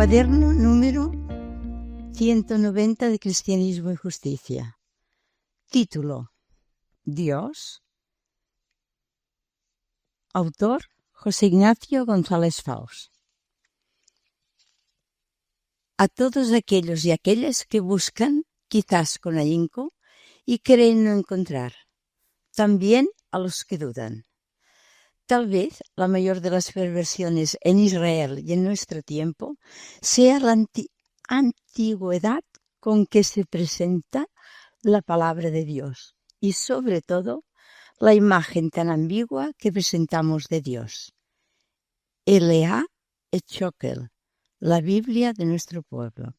Cuaderno número 190 de Cristianismo y Justicia. Título: Dios. Autor: José Ignacio González Faus. A todos aquellos y aquellas que buscan, quizás con ahínco, y creen no encontrar. También a los que dudan. Tal vez la mayor de las perversiones en Israel y en nuestro tiempo sea la antigüedad con que se presenta la palabra de Dios y, sobre todo, la imagen tan ambigua que presentamos de Dios. Elea et Choquel, la Biblia de nuestro pueblo.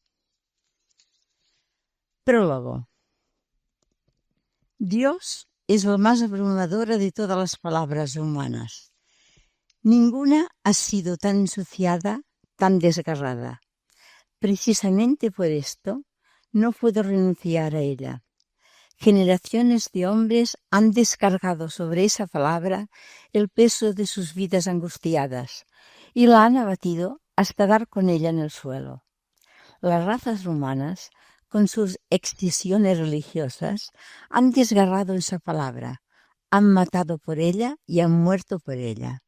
Prólogo. Dios es la más abrumadora de todas las palabras humanas. Ninguna ha sido tan ensuciada, tan desgarrada. Precisamente por esto, no puedo renunciar a ella. Generaciones de hombres han descargado sobre esa palabra el peso de sus vidas angustiadas y la han abatido hasta dar con ella en el suelo. Las razas humanas, con sus excisiones religiosas, han desgarrado esa palabra, han matado por ella y han muerto por ella.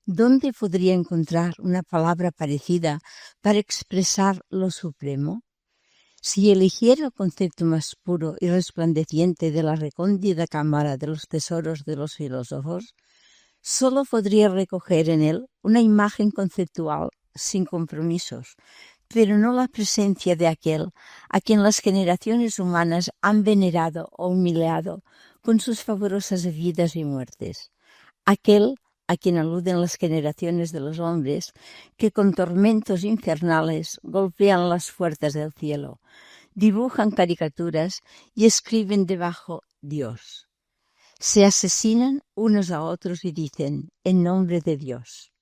¿Dónde podría encontrar una palabra parecida para expresar lo supremo? Si eligiera el concepto más puro y resplandeciente de la recóndita cámara de los tesoros de los filósofos, solo podría recoger en él una imagen conceptual sin compromisos, pero no la presencia de aquel a quien las generaciones humanas han venerado o humillado con sus favorosas vidas y muertes. Aquel a quien aluden las generaciones de los hombres que con tormentos infernales golpean las puertas del cielo, dibujan caricaturas y escriben debajo Dios. Se asesinan unos a otros y dicen en nombre de Dios.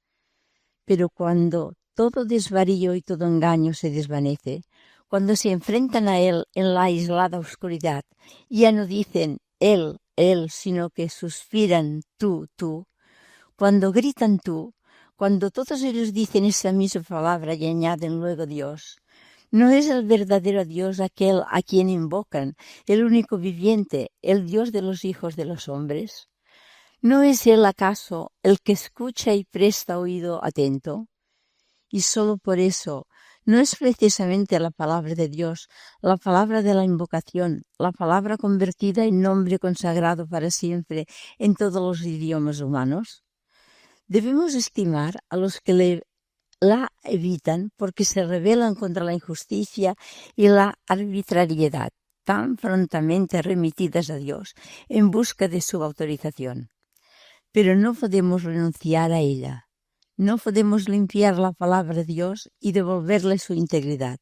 Pero cuando todo desvarío y todo engaño se desvanece, cuando se enfrentan a él en la aislada oscuridad, ya no dicen él, sino que suspiran tú, cuando gritan tú, cuando todos ellos dicen esa misma palabra y añaden luego Dios, ¿no es el verdadero Dios aquel a quien invocan, el único viviente, el Dios de los hijos de los hombres? ¿No es Él acaso el que escucha y presta oído atento? Y solo por eso, ¿no es precisamente la palabra de Dios, la palabra de la invocación, la palabra convertida en nombre consagrado para siempre en todos los idiomas humanos? Debemos estimar a los que la evitan porque se rebelan contra la injusticia y la arbitrariedad, tan prontamente remitidas a Dios en busca de su autorización. Pero no podemos renunciar a ella. No podemos limpiar la palabra de Dios y devolverle su integridad.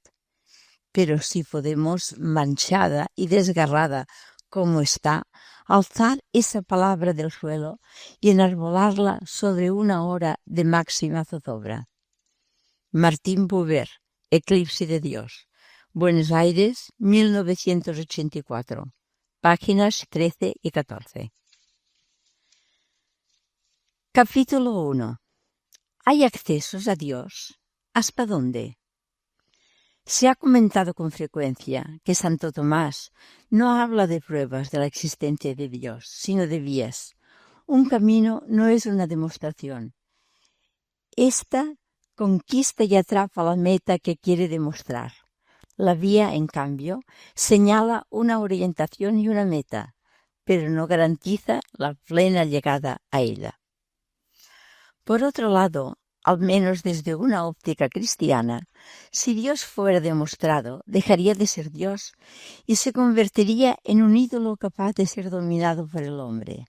Pero sí podemos, manchada y desgarrada como está, alzar esa palabra del suelo y enarbolarla sobre una hora de máxima zozobra. Martín Buber, Eclipse de Dios, Buenos Aires, 1984, páginas 13 y 14. Capítulo 1. ¿Hay accesos a Dios? ¿Hasta dónde? Se ha comentado con frecuencia que Santo Tomás no habla de pruebas de la existencia de Dios, sino de vías. Un camino no es una demostración. Esta conquista y atrapa la meta que quiere demostrar. La vía, en cambio, señala una orientación y una meta, pero no garantiza la plena llegada a ella. Por otro lado, al menos desde una óptica cristiana, si Dios fuera demostrado, dejaría de ser Dios y se convertiría en un ídolo capaz de ser dominado por el hombre.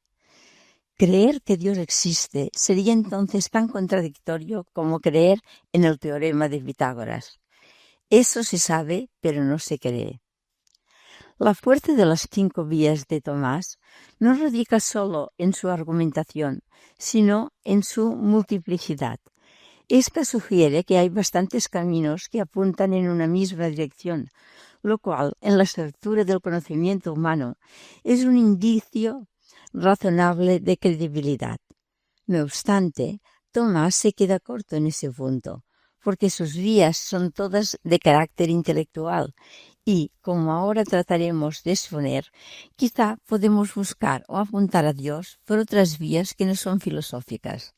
Creer que Dios existe sería entonces tan contradictorio como creer en el teorema de Pitágoras. Eso se sabe, pero no se cree. La fuerza de las 5 vías de Tomás no radica solo en su argumentación, sino en su multiplicidad. Esta sugiere que hay bastantes caminos que apuntan en una misma dirección, lo cual, en la estructura del conocimiento humano, es un indicio razonable de credibilidad. No obstante, Tomás se queda corto en ese punto, porque sus vías son todas de carácter intelectual y, como ahora trataremos de exponer, quizá podemos buscar o apuntar a Dios por otras vías que no son filosóficas.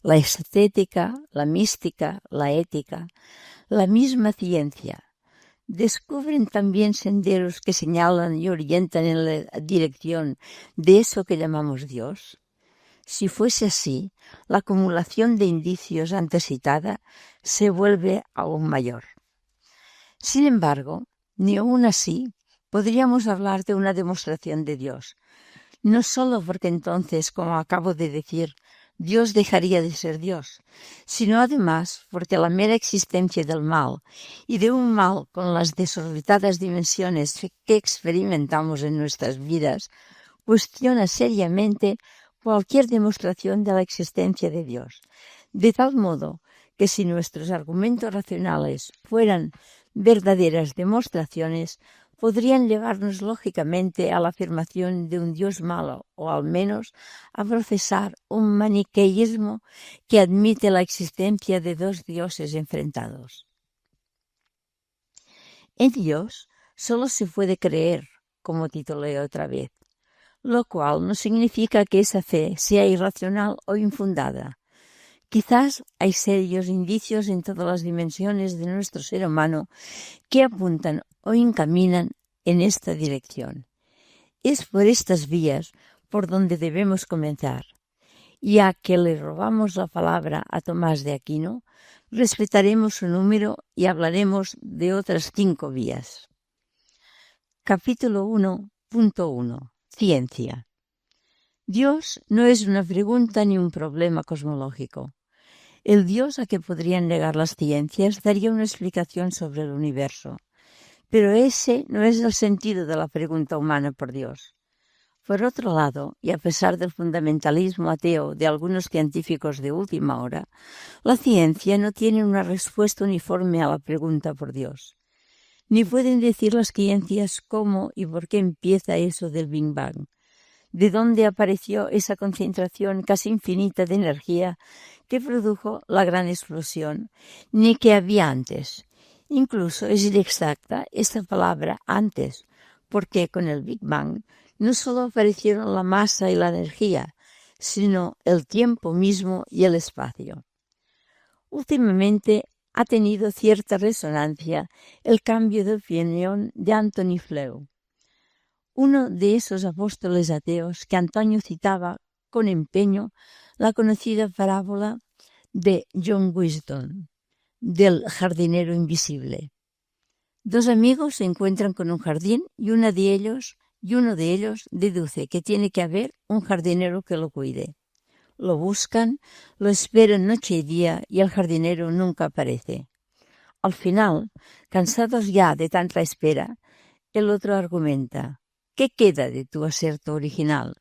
La estética, la mística, la ética, la misma ciencia. ¿Descubren también senderos que señalan y orientan en la dirección de eso que llamamos Dios? Si fuese así, la acumulación de indicios antes citada se vuelve aún mayor. Sin embargo, ni aún así podríamos hablar de una demostración de Dios, no solo porque entonces, como acabo de decir, Dios dejaría de ser Dios, sino además porque la mera existencia del mal, y de un mal con las desorbitadas dimensiones que experimentamos en nuestras vidas, cuestiona seriamente cualquier demostración de la existencia de Dios, de tal modo que si nuestros argumentos racionales fueran verdaderas demostraciones, podrían llevarnos lógicamente a la afirmación de un Dios malo, o al menos a profesar un maniqueísmo que admite la existencia de dos dioses enfrentados. En Dios solo se puede creer, como titulé otra vez, lo cual no significa que esa fe sea irracional o infundada. Quizás hay serios indicios en todas las dimensiones de nuestro ser humano que apuntan o encaminan en esta dirección. Es por estas vías por donde debemos comenzar. Ya que le robamos la palabra a Tomás de Aquino, respetaremos su número y hablaremos de otras 5 vías. Capítulo 1.1. Ciencia. Dios no es una pregunta ni un problema cosmológico. El Dios a que podrían negar las ciencias daría una explicación sobre el universo. Pero ese no es el sentido de la pregunta humana por Dios. Por otro lado, y a pesar del fundamentalismo ateo de algunos científicos de última hora, la ciencia no tiene una respuesta uniforme a la pregunta por Dios. Ni pueden decir las ciencias cómo y por qué empieza eso del Big Bang, de dónde apareció esa concentración casi infinita de energía que produjo la gran explosión, ni qué había antes. Incluso es inexacta esta palabra antes, porque con el Big Bang no solo aparecieron la masa y la energía, sino el tiempo mismo y el espacio. Últimamente ha tenido cierta resonancia el cambio de opinión de Anthony Flew, uno de esos apóstoles ateos que antaño citaba con empeño la conocida parábola de John Wisdom, del jardinero invisible. 2 amigos se encuentran con un jardín y uno de ellos deduce que tiene que haber un jardinero que lo cuide. Lo buscan, lo esperan noche y día y el jardinero nunca aparece. Al final, cansados ya de tanta espera, el otro argumenta: ¿qué queda de tu aserto original?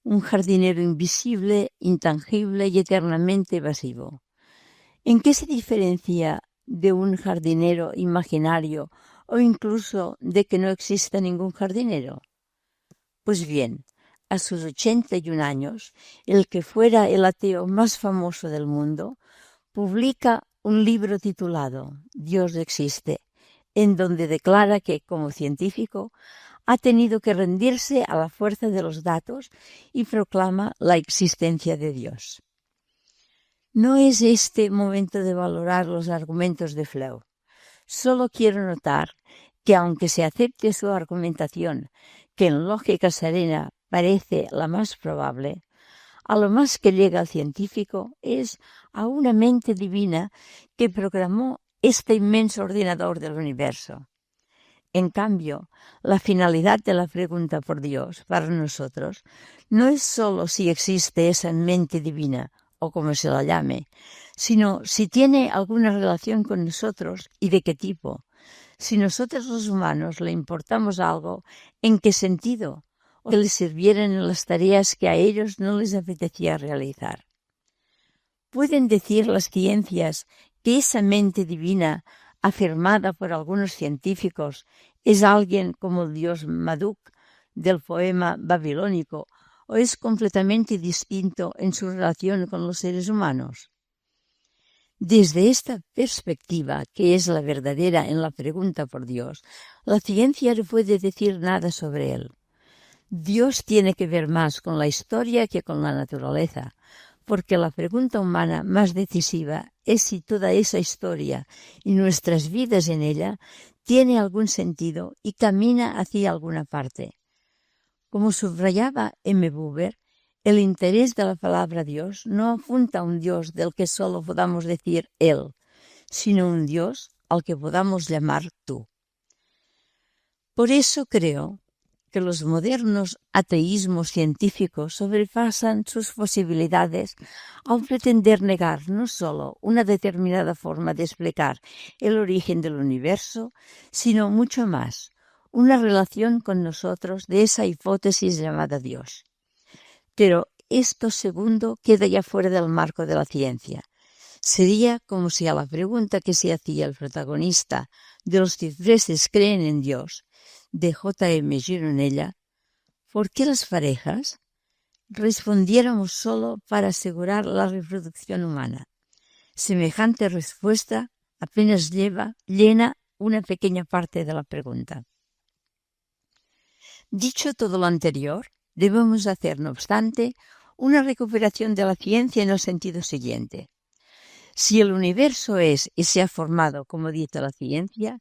Un jardinero invisible, intangible y eternamente evasivo. ¿En qué se diferencia de un jardinero imaginario o incluso de que no exista ningún jardinero? Pues bien, a sus 81 años, el que fuera el ateo más famoso del mundo publica un libro titulado Dios existe, en donde declara que, como científico, ha tenido que rendirse a la fuerza de los datos y proclama la existencia de Dios. No es este momento de valorar los argumentos de Flew. Solo quiero notar que aunque se acepte su argumentación, que en lógica serena parece la más probable, a lo más que llega el científico es a una mente divina que programó este inmenso ordenador del universo. En cambio, la finalidad de la pregunta por Dios para nosotros no es solo si existe esa mente divina, o como se la llame, sino si tiene alguna relación con nosotros y de qué tipo. Si nosotros los humanos le importamos algo, ¿en qué sentido? O que les sirvieran en las tareas que a ellos no les apetecía realizar. ¿Pueden decir las ciencias que esa mente divina, afirmada por algunos científicos, es alguien como el dios Marduk del poema babilónico, o es completamente distinto en su relación con los seres humanos? Desde esta perspectiva, que es la verdadera en la pregunta por Dios, la ciencia no puede decir nada sobre él. Dios tiene que ver más con la historia que con la naturaleza, porque la pregunta humana más decisiva es si toda esa historia y nuestras vidas en ella tiene algún sentido y camina hacia alguna parte. Como subrayaba M. Buber, el interés de la palabra Dios no apunta a un Dios del que solo podamos decir Él, sino un Dios al que podamos llamar tú. Por eso creo que los modernos ateísmos científicos sobrepasan sus posibilidades al pretender negar no solo una determinada forma de explicar el origen del universo, sino mucho más, una relación con nosotros de esa hipótesis llamada Dios. Pero esto segundo queda ya fuera del marco de la ciencia. Sería como si a la pregunta que se hacía el protagonista de Los cipreses creen en Dios, de J.M. Gironella, ¿por qué las parejas?, respondiéramos solo para asegurar la reproducción humana. Semejante respuesta apenas llena una pequeña parte de la pregunta. Dicho todo lo anterior, debemos hacer, no obstante, una recuperación de la ciencia en el sentido siguiente. Si el universo es y se ha formado como dice la ciencia,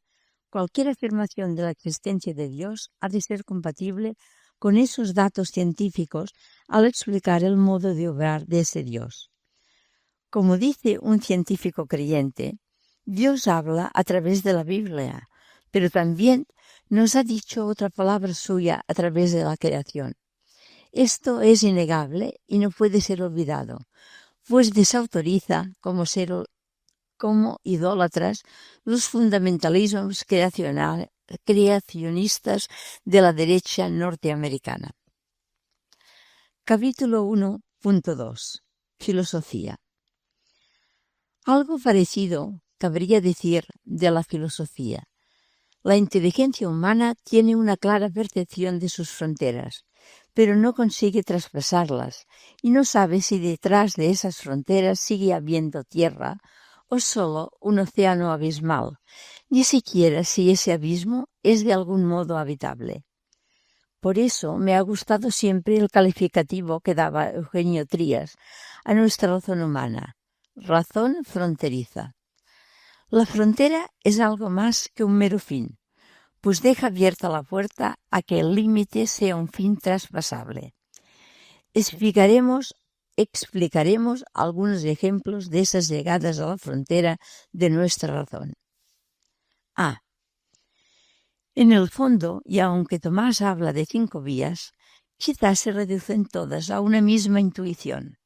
cualquier afirmación de la existencia de Dios ha de ser compatible con esos datos científicos al explicar el modo de obrar de ese Dios. Como dice un científico creyente, Dios habla a través de la Biblia, pero también nos ha dicho otra palabra suya a través de la creación. Esto es innegable y no puede ser olvidado, pues desautoriza como idólatras los fundamentalismos creacionistas de la derecha norteamericana. Capítulo 1.2. Filosofía. Algo parecido cabría decir de la filosofía. La inteligencia humana tiene una clara percepción de sus fronteras, pero no consigue traspasarlas y no sabe si detrás de esas fronteras sigue habiendo tierra o solo un océano abismal, ni siquiera si ese abismo es de algún modo habitable. Por eso me ha gustado siempre el calificativo que daba Eugenio Trías a nuestra razón humana, razón fronteriza. La frontera es algo más que un mero fin, pues deja abierta la puerta a que el límite sea un fin traspasable. Explicaremos algunos ejemplos de esas llegadas a la frontera de nuestra razón. A. En el fondo, y aunque Tomás habla de 5 vías, quizás se reducen todas a una misma intuición.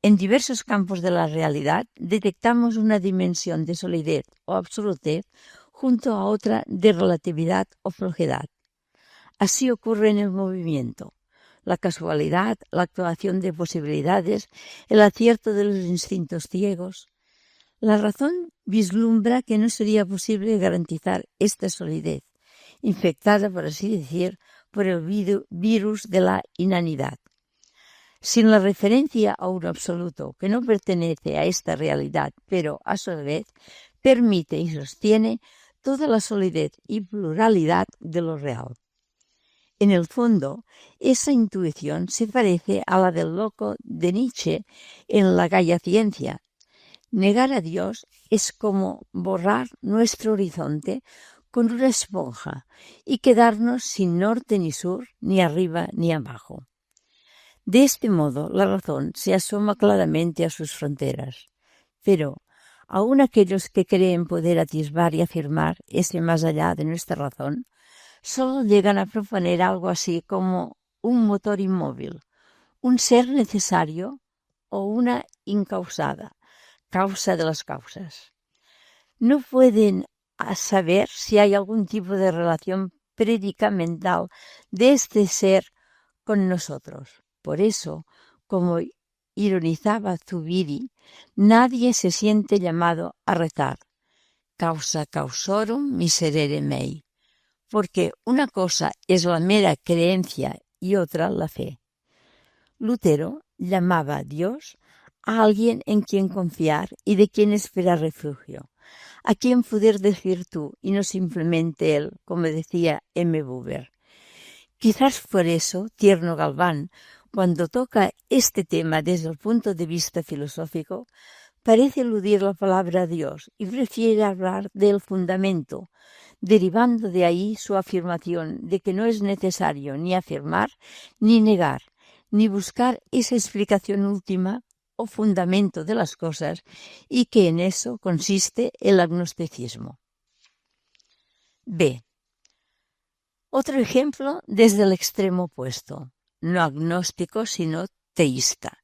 En diversos campos de la realidad detectamos una dimensión de solidez o absolutez junto a otra de relatividad o flojedad. Así ocurre en el movimiento. La casualidad, la actuación de posibilidades, el acierto de los instintos ciegos. La razón vislumbra que no sería posible garantizar esta solidez, infectada, por así decir, por el virus de la inanidad. Sin la referencia a un absoluto que no pertenece a esta realidad, pero a su vez permite y sostiene toda la solidez y pluralidad de lo real. En el fondo, esa intuición se parece a la del loco de Nietzsche en La Gaia Ciencia. Negar a Dios es como borrar nuestro horizonte con una esponja y quedarnos sin norte ni sur, ni arriba ni abajo. De este modo, la razón se asoma claramente a sus fronteras. Pero, aun aquellos que creen poder atisbar y afirmar ese más allá de nuestra razón, solo llegan a proponer algo así como un motor inmóvil, un ser necesario o una incausada, causa de las causas. No pueden saber si hay algún tipo de relación predicamental de este ser con nosotros. Por eso, como ironizaba Zubiri, nadie se siente llamado a rezar, causa causorum miserere mei, porque una cosa es la mera creencia y otra la fe. Lutero llamaba a Dios a alguien en quien confiar y de quien esperar refugio, a quien poder decir tú y no simplemente él, como decía M. Buber. Quizás por eso Tierno Galván, cuando toca este tema desde el punto de vista filosófico, parece eludir la palabra Dios y prefiere hablar del fundamento, derivando de ahí su afirmación de que no es necesario ni afirmar, ni negar, ni buscar esa explicación última o fundamento de las cosas, y que en eso consiste el agnosticismo. B. Otro ejemplo desde el extremo opuesto, no agnóstico sino teísta.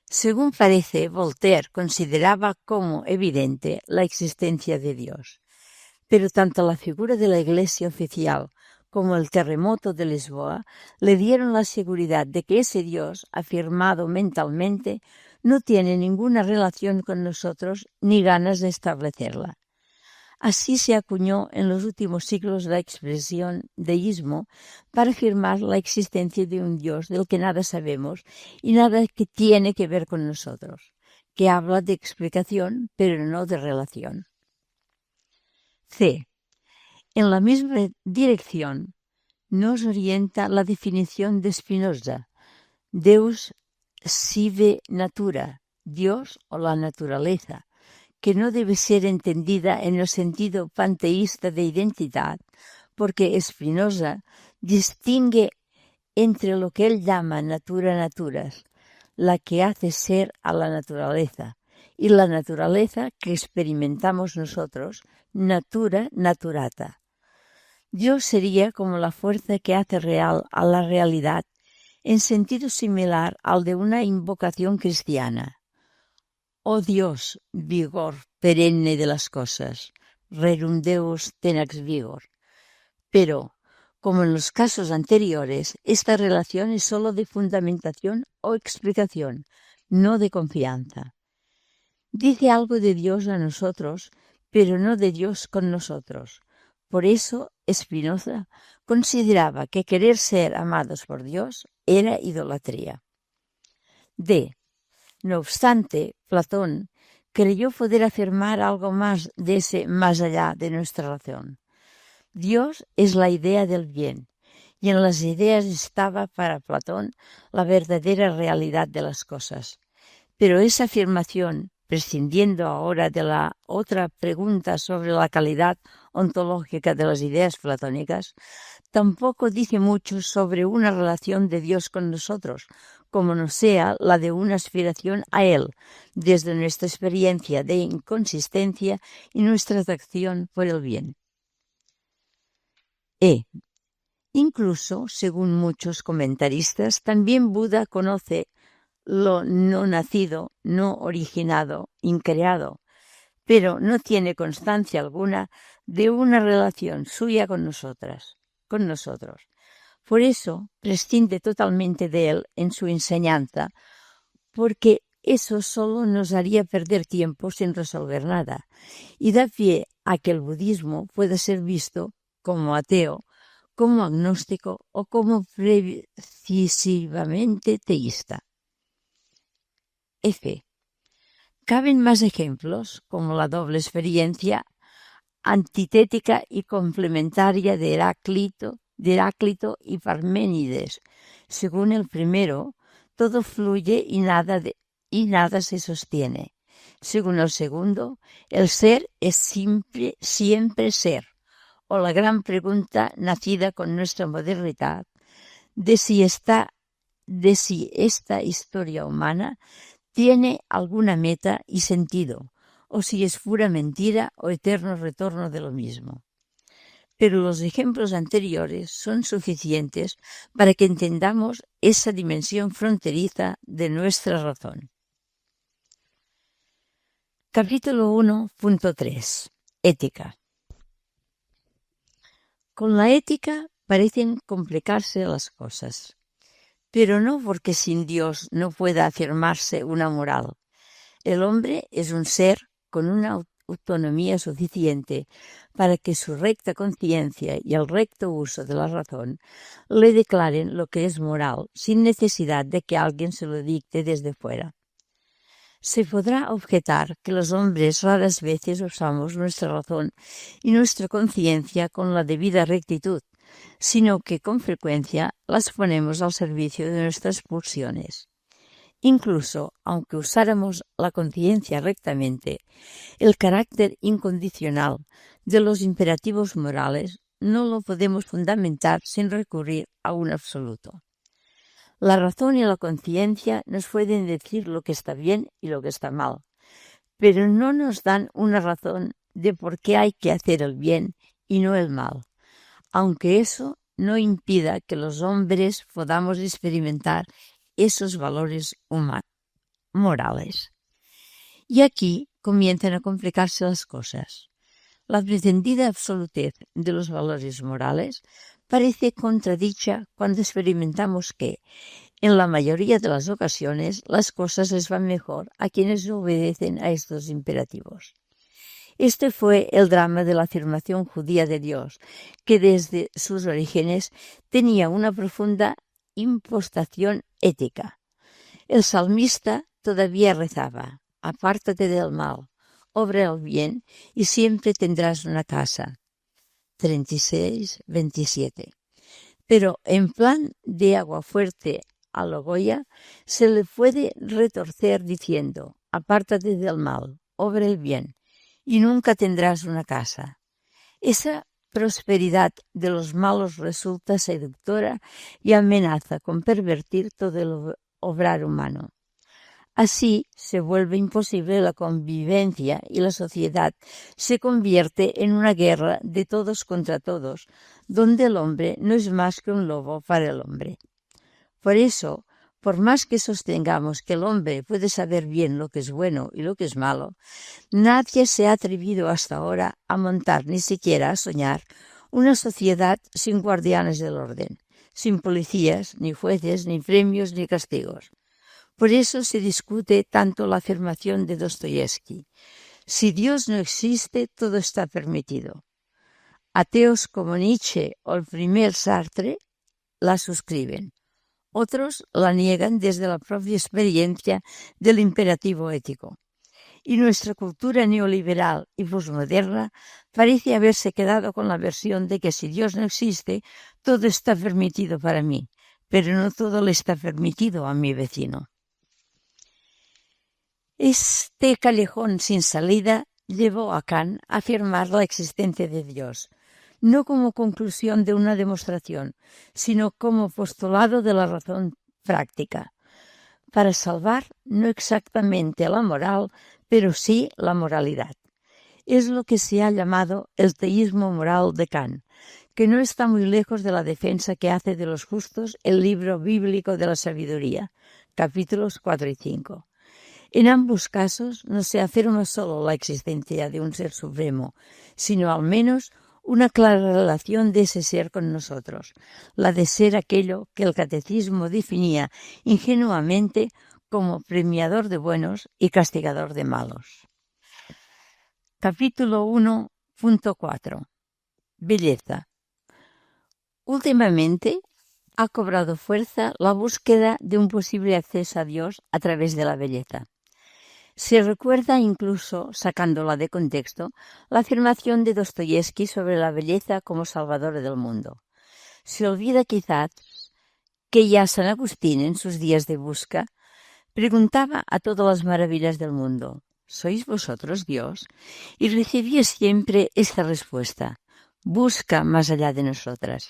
Según parece, Voltaire consideraba como evidente la existencia de Dios, pero tanto la figura de la Iglesia oficial como el terremoto de Lisboa le dieron la seguridad de que ese Dios, afirmado mentalmente, no tiene ninguna relación con nosotros ni ganas de establecerla. Así se acuñó en los últimos siglos la expresión deísmo para afirmar la existencia de un Dios del que nada sabemos y nada que tiene que ver con nosotros, que habla de explicación pero no de relación. C. En la misma dirección nos orienta la definición de Spinoza, Deus sive natura, Dios o la naturaleza, que no debe ser entendida en el sentido panteísta de identidad, porque Spinoza distingue entre lo que él llama natura naturas, la que hace ser a la naturaleza, y la naturaleza que experimentamos nosotros, natura naturata. Dios sería como la fuerza que hace real a la realidad, en sentido similar al de una invocación cristiana. Oh Dios, vigor perenne de las cosas, rerum Deus tenax vigor. Pero, como en los casos anteriores, esta relación es sólo de fundamentación o explicación, no de confianza. Dice algo de Dios a nosotros, pero no de Dios con nosotros. Por eso, Spinoza consideraba que querer ser amados por Dios era idolatría. D. No obstante, Platón creyó poder afirmar algo más de ese más allá de nuestra razón. Dios es la idea del bien, y en las ideas estaba para Platón la verdadera realidad de las cosas. Pero esa afirmación, prescindiendo ahora de la otra pregunta sobre la calidad ontológica de las ideas platónicas, tampoco dice mucho sobre una relación de Dios con nosotros, como no sea la de una aspiración a Él, desde nuestra experiencia de inconsistencia y nuestra atracción por el bien. Incluso, según muchos comentaristas, también Buda conoce lo no nacido, no originado, increado, pero no tiene constancia alguna de una relación suya con nosotros. Por eso prescinde totalmente de él en su enseñanza, porque eso solo nos haría perder tiempo sin resolver nada, y da pie a que el budismo pueda ser visto como ateo, como agnóstico o como precisamente teísta. F. Caben más ejemplos, como la doble experiencia antitética y complementaria de Heráclito y Parménides. Según el primero, todo fluye y nada se sostiene. Según el segundo, el ser es siempre ser, o la gran pregunta nacida con nuestra modernidad de si esta historia humana tiene alguna meta y sentido, o si es pura mentira o eterno retorno de lo mismo. Pero los ejemplos anteriores son suficientes para que entendamos esa dimensión fronteriza de nuestra razón. Capítulo 1.3. Ética. Con la ética parecen complicarse las cosas, pero no porque sin Dios no pueda afirmarse una moral. El hombre es un ser con una autonomía suficiente para que su recta conciencia y el recto uso de la razón le declaren lo que es moral sin necesidad de que alguien se lo dicte desde fuera. Se podrá objetar que los hombres raras veces usamos nuestra razón y nuestra conciencia con la debida rectitud, sino que con frecuencia las ponemos al servicio de nuestras pulsiones. Incluso, aunque usáramos la conciencia rectamente, el carácter incondicional de los imperativos morales no lo podemos fundamentar sin recurrir a un absoluto. La razón y la conciencia nos pueden decir lo que está bien y lo que está mal, pero no nos dan una razón de por qué hay que hacer el bien y no el mal, aunque eso no impida que los hombres podamos experimentar esos valores morales. Y aquí comienzan a complicarse las cosas. La pretendida absolutez de los valores morales parece contradicha cuando experimentamos que, en la mayoría de las ocasiones, las cosas les van mejor a quienes obedecen a estos imperativos. Este fue el drama de la afirmación judía de Dios, que desde sus orígenes tenía una profunda impostación ética. El salmista todavía rezaba: apártate del mal, obra el bien y siempre tendrás una casa. 36:27. Pero en plan de aguafuerte a lo Goya se le puede retorcer diciendo: apártate del mal, obra el bien y nunca tendrás una casa. Esa prosperidad de los malos resulta seductora y amenaza con pervertir todo el obrar humano. Así se vuelve imposible la convivencia y la sociedad se convierte en una guerra de todos contra todos, donde el hombre no es más que un lobo para el hombre. Por eso, por más que sostengamos que el hombre puede saber bien lo que es bueno y lo que es malo, nadie se ha atrevido hasta ahora a montar, ni siquiera a soñar, una sociedad sin guardianes del orden, sin policías, ni jueces, ni premios, ni castigos. Por eso se discute tanto la afirmación de Dostoyevsky: si Dios no existe, todo está permitido. Ateos como Nietzsche o el primer Sartre la suscriben. Otros la niegan desde la propia experiencia del imperativo ético. Y nuestra cultura neoliberal y posmoderna parece haberse quedado con la versión de que si Dios no existe, todo está permitido para mí, pero no todo le está permitido a mi vecino. Este callejón sin salida llevó a Kant a afirmar la existencia de Dios, no como conclusión de una demostración, sino como postulado de la razón práctica, para salvar no exactamente la moral, pero sí la moralidad. Es lo que se ha llamado el teísmo moral de Kant, que no está muy lejos de la defensa que hace de los justos el libro bíblico de la sabiduría, capítulos 4 y 5. En ambos casos no se afirma solo la existencia de un ser supremo, sino al menos una clara relación de ese ser con nosotros, la de ser aquello que el catecismo definía ingenuamente como premiador de buenos y castigador de malos. Capítulo 1.4. Belleza. Últimamente ha cobrado fuerza la búsqueda de un posible acceso a Dios a través de la belleza. Se recuerda incluso, sacándola de contexto, la afirmación de Dostoyevsky sobre la belleza como salvadora del mundo. Se olvida quizás que ya San Agustín, en sus días de busca, preguntaba a todas las maravillas del mundo: ¿sois vosotros Dios? Y recibía siempre esta respuesta: busca más allá de nosotras.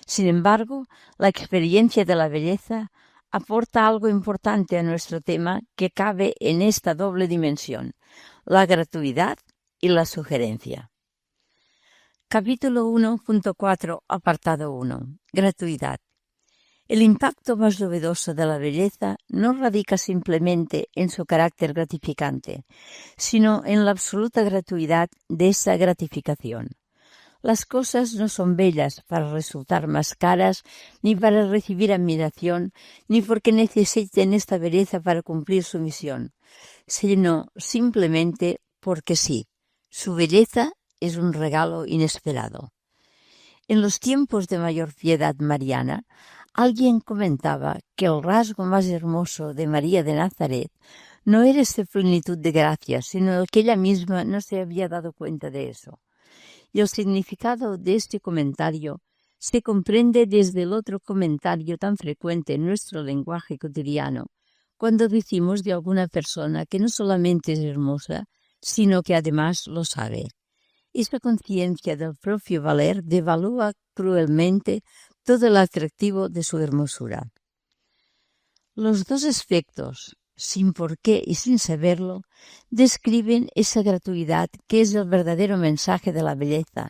Sin embargo, la experiencia de la belleza aporta algo importante a nuestro tema que cabe en esta doble dimensión: la gratuidad y la sugerencia. Capítulo 1.4, apartado 1. Gratuidad. El impacto más novedoso de la belleza no radica simplemente en su carácter gratificante, sino en la absoluta gratuidad de esa gratificación. Las cosas no son bellas para resultar más caras, ni para recibir admiración, ni porque necesiten esta belleza para cumplir su misión, sino simplemente porque sí, su belleza es un regalo inesperado. En los tiempos de mayor piedad mariana, Alguien comentaba que el rasgo más hermoso de María de Nazaret no era esa plenitud de gracia, sino que ella misma no se había dado cuenta de eso. Y el significado de este comentario se comprende desde el otro comentario tan frecuente en nuestro lenguaje cotidiano, cuando decimos de alguna persona que no solamente es hermosa, sino que además lo sabe. Esta conciencia del propio valer devalúa cruelmente todo el atractivo de su hermosura. Los dos aspectos, sin por qué y sin saberlo, describen esa gratuidad que es el verdadero mensaje de la belleza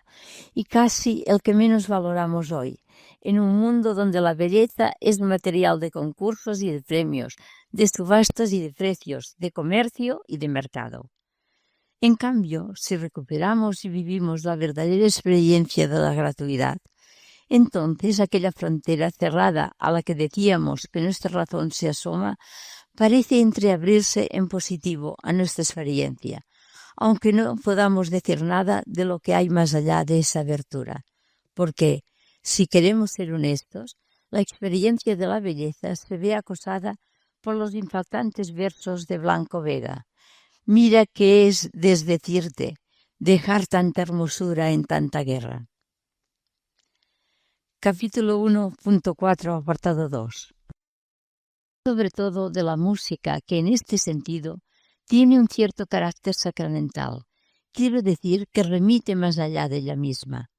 y casi el que menos valoramos hoy, en un mundo donde la belleza es material de concursos y de premios, de subastas y de precios, de comercio y de mercado. En cambio, si recuperamos y vivimos la verdadera experiencia de la gratuidad, entonces aquella frontera cerrada a la que decíamos que nuestra razón se asoma parece entreabrirse en positivo a nuestra experiencia, aunque no podamos decir nada de lo que hay más allá de esa abertura, porque, si queremos ser honestos, la experiencia de la belleza se ve acosada por los impactantes versos de Blanco Vega. Mira qué es desdecirte, dejar tanta hermosura en tanta guerra. Capítulo 1.4, apartado 2. Sobre todo de la música, que en este sentido tiene un cierto carácter sacramental, quiero decir que remite más allá de ella misma.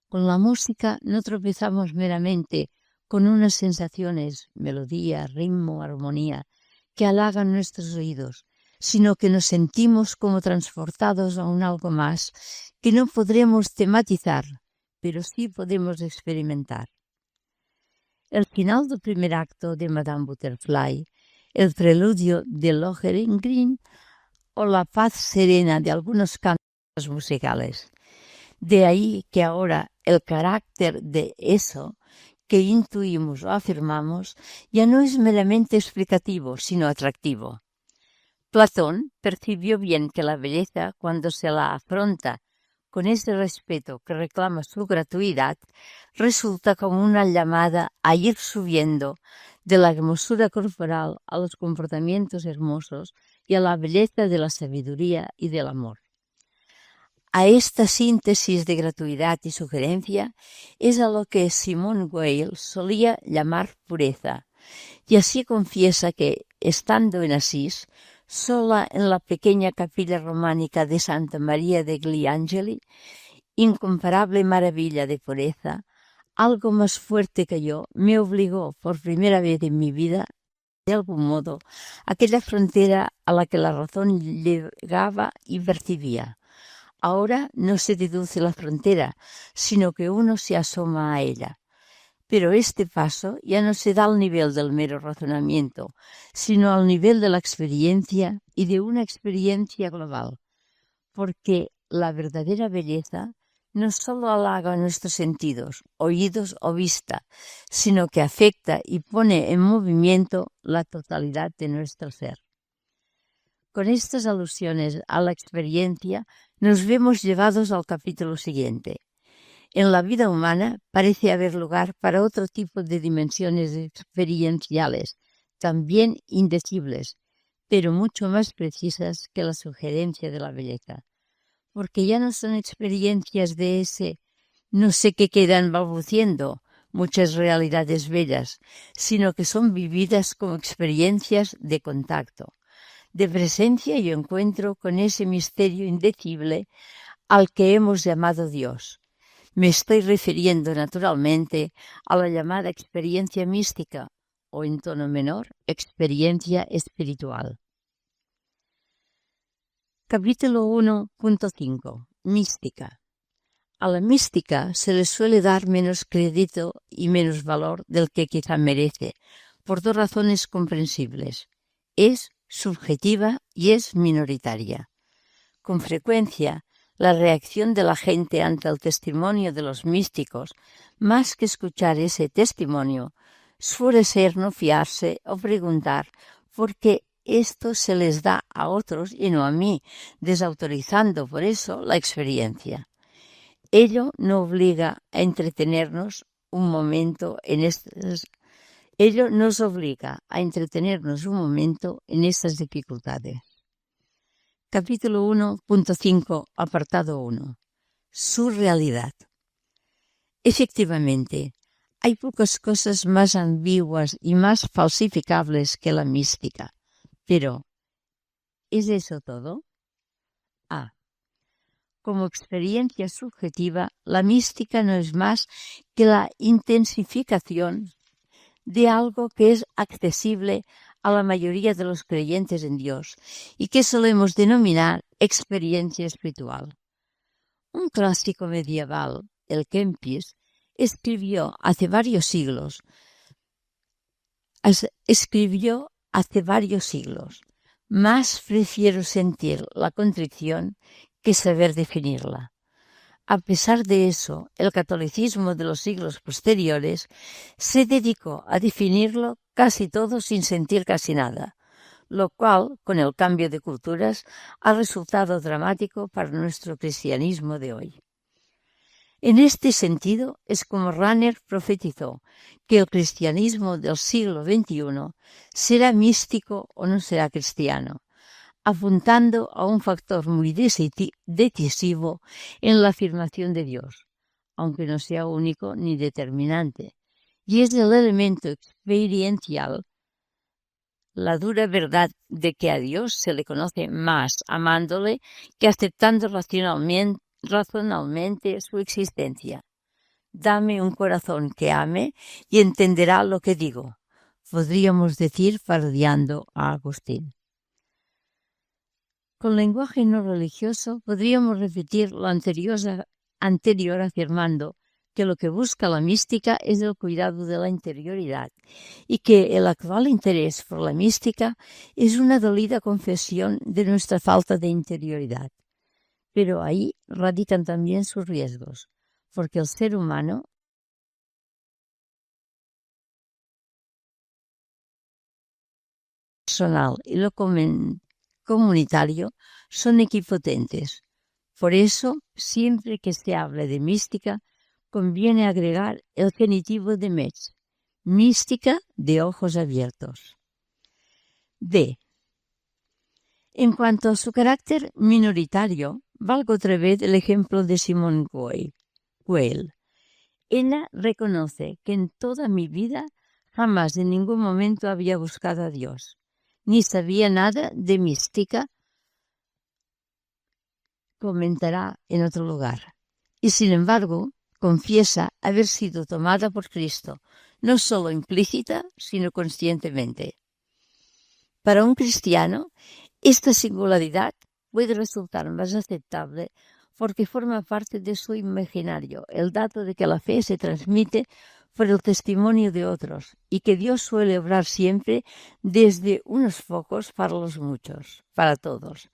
Con la música no tropezamos meramente con unas sensaciones, melodía, ritmo, armonía, que halagan nuestros oídos, sino que nos sentimos como transportados a un algo más que no podremos tematizar, pero sí podemos experimentar. El final del primer acto de Madame Butterfly, el preludio de Lohengrin o la paz serena de algunos cantos musicales. De ahí que ahora el carácter de eso que intuimos o afirmamos ya no es meramente explicativo, sino atractivo. Platón percibió bien que la belleza, cuando se la afronta con ese respeto que reclama su gratuidad, resulta como una llamada a ir subiendo de la hermosura corporal a los comportamientos hermosos y a la belleza de la sabiduría y del amor. A esta síntesis de gratuidad y sugerencia es a lo que Simone Weil solía llamar pureza, y así confiesa que, estando en Asís, sola en la pequeña capilla románica de Santa María degli Angeli, incomparable maravilla de pureza, algo más fuerte que yo me obligó por primera vez en mi vida, de algún modo, aquella frontera a la que la razón llegaba y percibía. Ahora no se deduce la frontera, sino que uno se asoma a ella. Pero este paso ya no se da al nivel del mero razonamiento, sino al nivel de la experiencia y de una experiencia global, porque la verdadera belleza no solo halaga nuestros sentidos, oídos o vista, sino que afecta y pone en movimiento la totalidad de nuestro ser. Con estas alusiones a la experiencia nos vemos llevados al capítulo siguiente. En la vida humana parece haber lugar para otro tipo de dimensiones experienciales, también indecibles, pero mucho más precisas que la sugerencia de la belleza, porque ya no son experiencias de ese no sé qué quedan balbuciendo, muchas realidades bellas, sino que son vividas como experiencias de contacto, de presencia y encuentro con ese misterio indecible al que hemos llamado Dios. Me estoy refiriendo naturalmente a la llamada experiencia mística o, en tono menor, experiencia espiritual. Capítulo 1.5. Mística. A la mística se le suele dar menos crédito y menos valor del que quizá merece, por dos razones comprensibles. Es subjetiva y es minoritaria. Con frecuencia, la reacción de la gente ante el testimonio de los místicos, más que escuchar ese testimonio, suele ser no fiarse o preguntar por qué esto se les da a otros y no a mí, desautorizando por eso la experiencia. Ello no obliga a entretenernos un momento en estas Ello nos obliga a entretenernos un momento en estas dificultades. Capítulo 1.5, apartado 1. Su realidad. Efectivamente, hay pocas cosas más ambiguas y más falsificables que la mística. Pero, ¿es eso todo? A. Como experiencia subjetiva, la mística no es más que la intensificación de algo que es accesible a la mayoría de los creyentes en Dios y que solemos denominar experiencia espiritual. Un clásico medieval, el Kempis, escribió hace varios siglos, más prefiero sentir la contrición que saber definirla. A pesar de eso, el catolicismo de los siglos posteriores se dedicó a definirlo casi todo sin sentir casi nada, lo cual, con el cambio de culturas, ha resultado dramático para nuestro cristianismo de hoy. En este sentido, es como Rahner profetizó que el cristianismo del siglo XXI será místico o no será cristiano, apuntando a un factor muy decisivo en la afirmación de Dios, aunque no sea único ni determinante, y es el elemento experiencial, la dura verdad de que a Dios se le conoce más amándole que aceptando razonalmente su existencia. Dame un corazón que ame y entenderá lo que digo, podríamos decir parodiando a Agustín. Con lenguaje no religioso podríamos repetir lo anterior afirmando que lo que busca la mística es el cuidado de la interioridad y que el actual interés por la mística es una dolida confesión de nuestra falta de interioridad. Pero ahí radican también sus riesgos, porque el ser humano personal y lo comunitario son equipotentes. Por eso, siempre que se hable de mística, conviene agregar el genitivo de Metz, mística de ojos abiertos. D. En cuanto a su carácter minoritario, valga otra vez el ejemplo de Simone Weil. Ella reconoce que en toda mi vida jamás en ningún momento había buscado a Dios, ni sabía nada de mística, comentará en otro lugar. Y sin embargo, confiesa haber sido tomada por Cristo, no solo implícita, sino conscientemente. Para un cristiano, esta singularidad puede resultar más aceptable porque forma parte de su imaginario el dato de que la fe se transmite por el testimonio de otros y que Dios suele obrar siempre desde unos pocos para los muchos, para todos.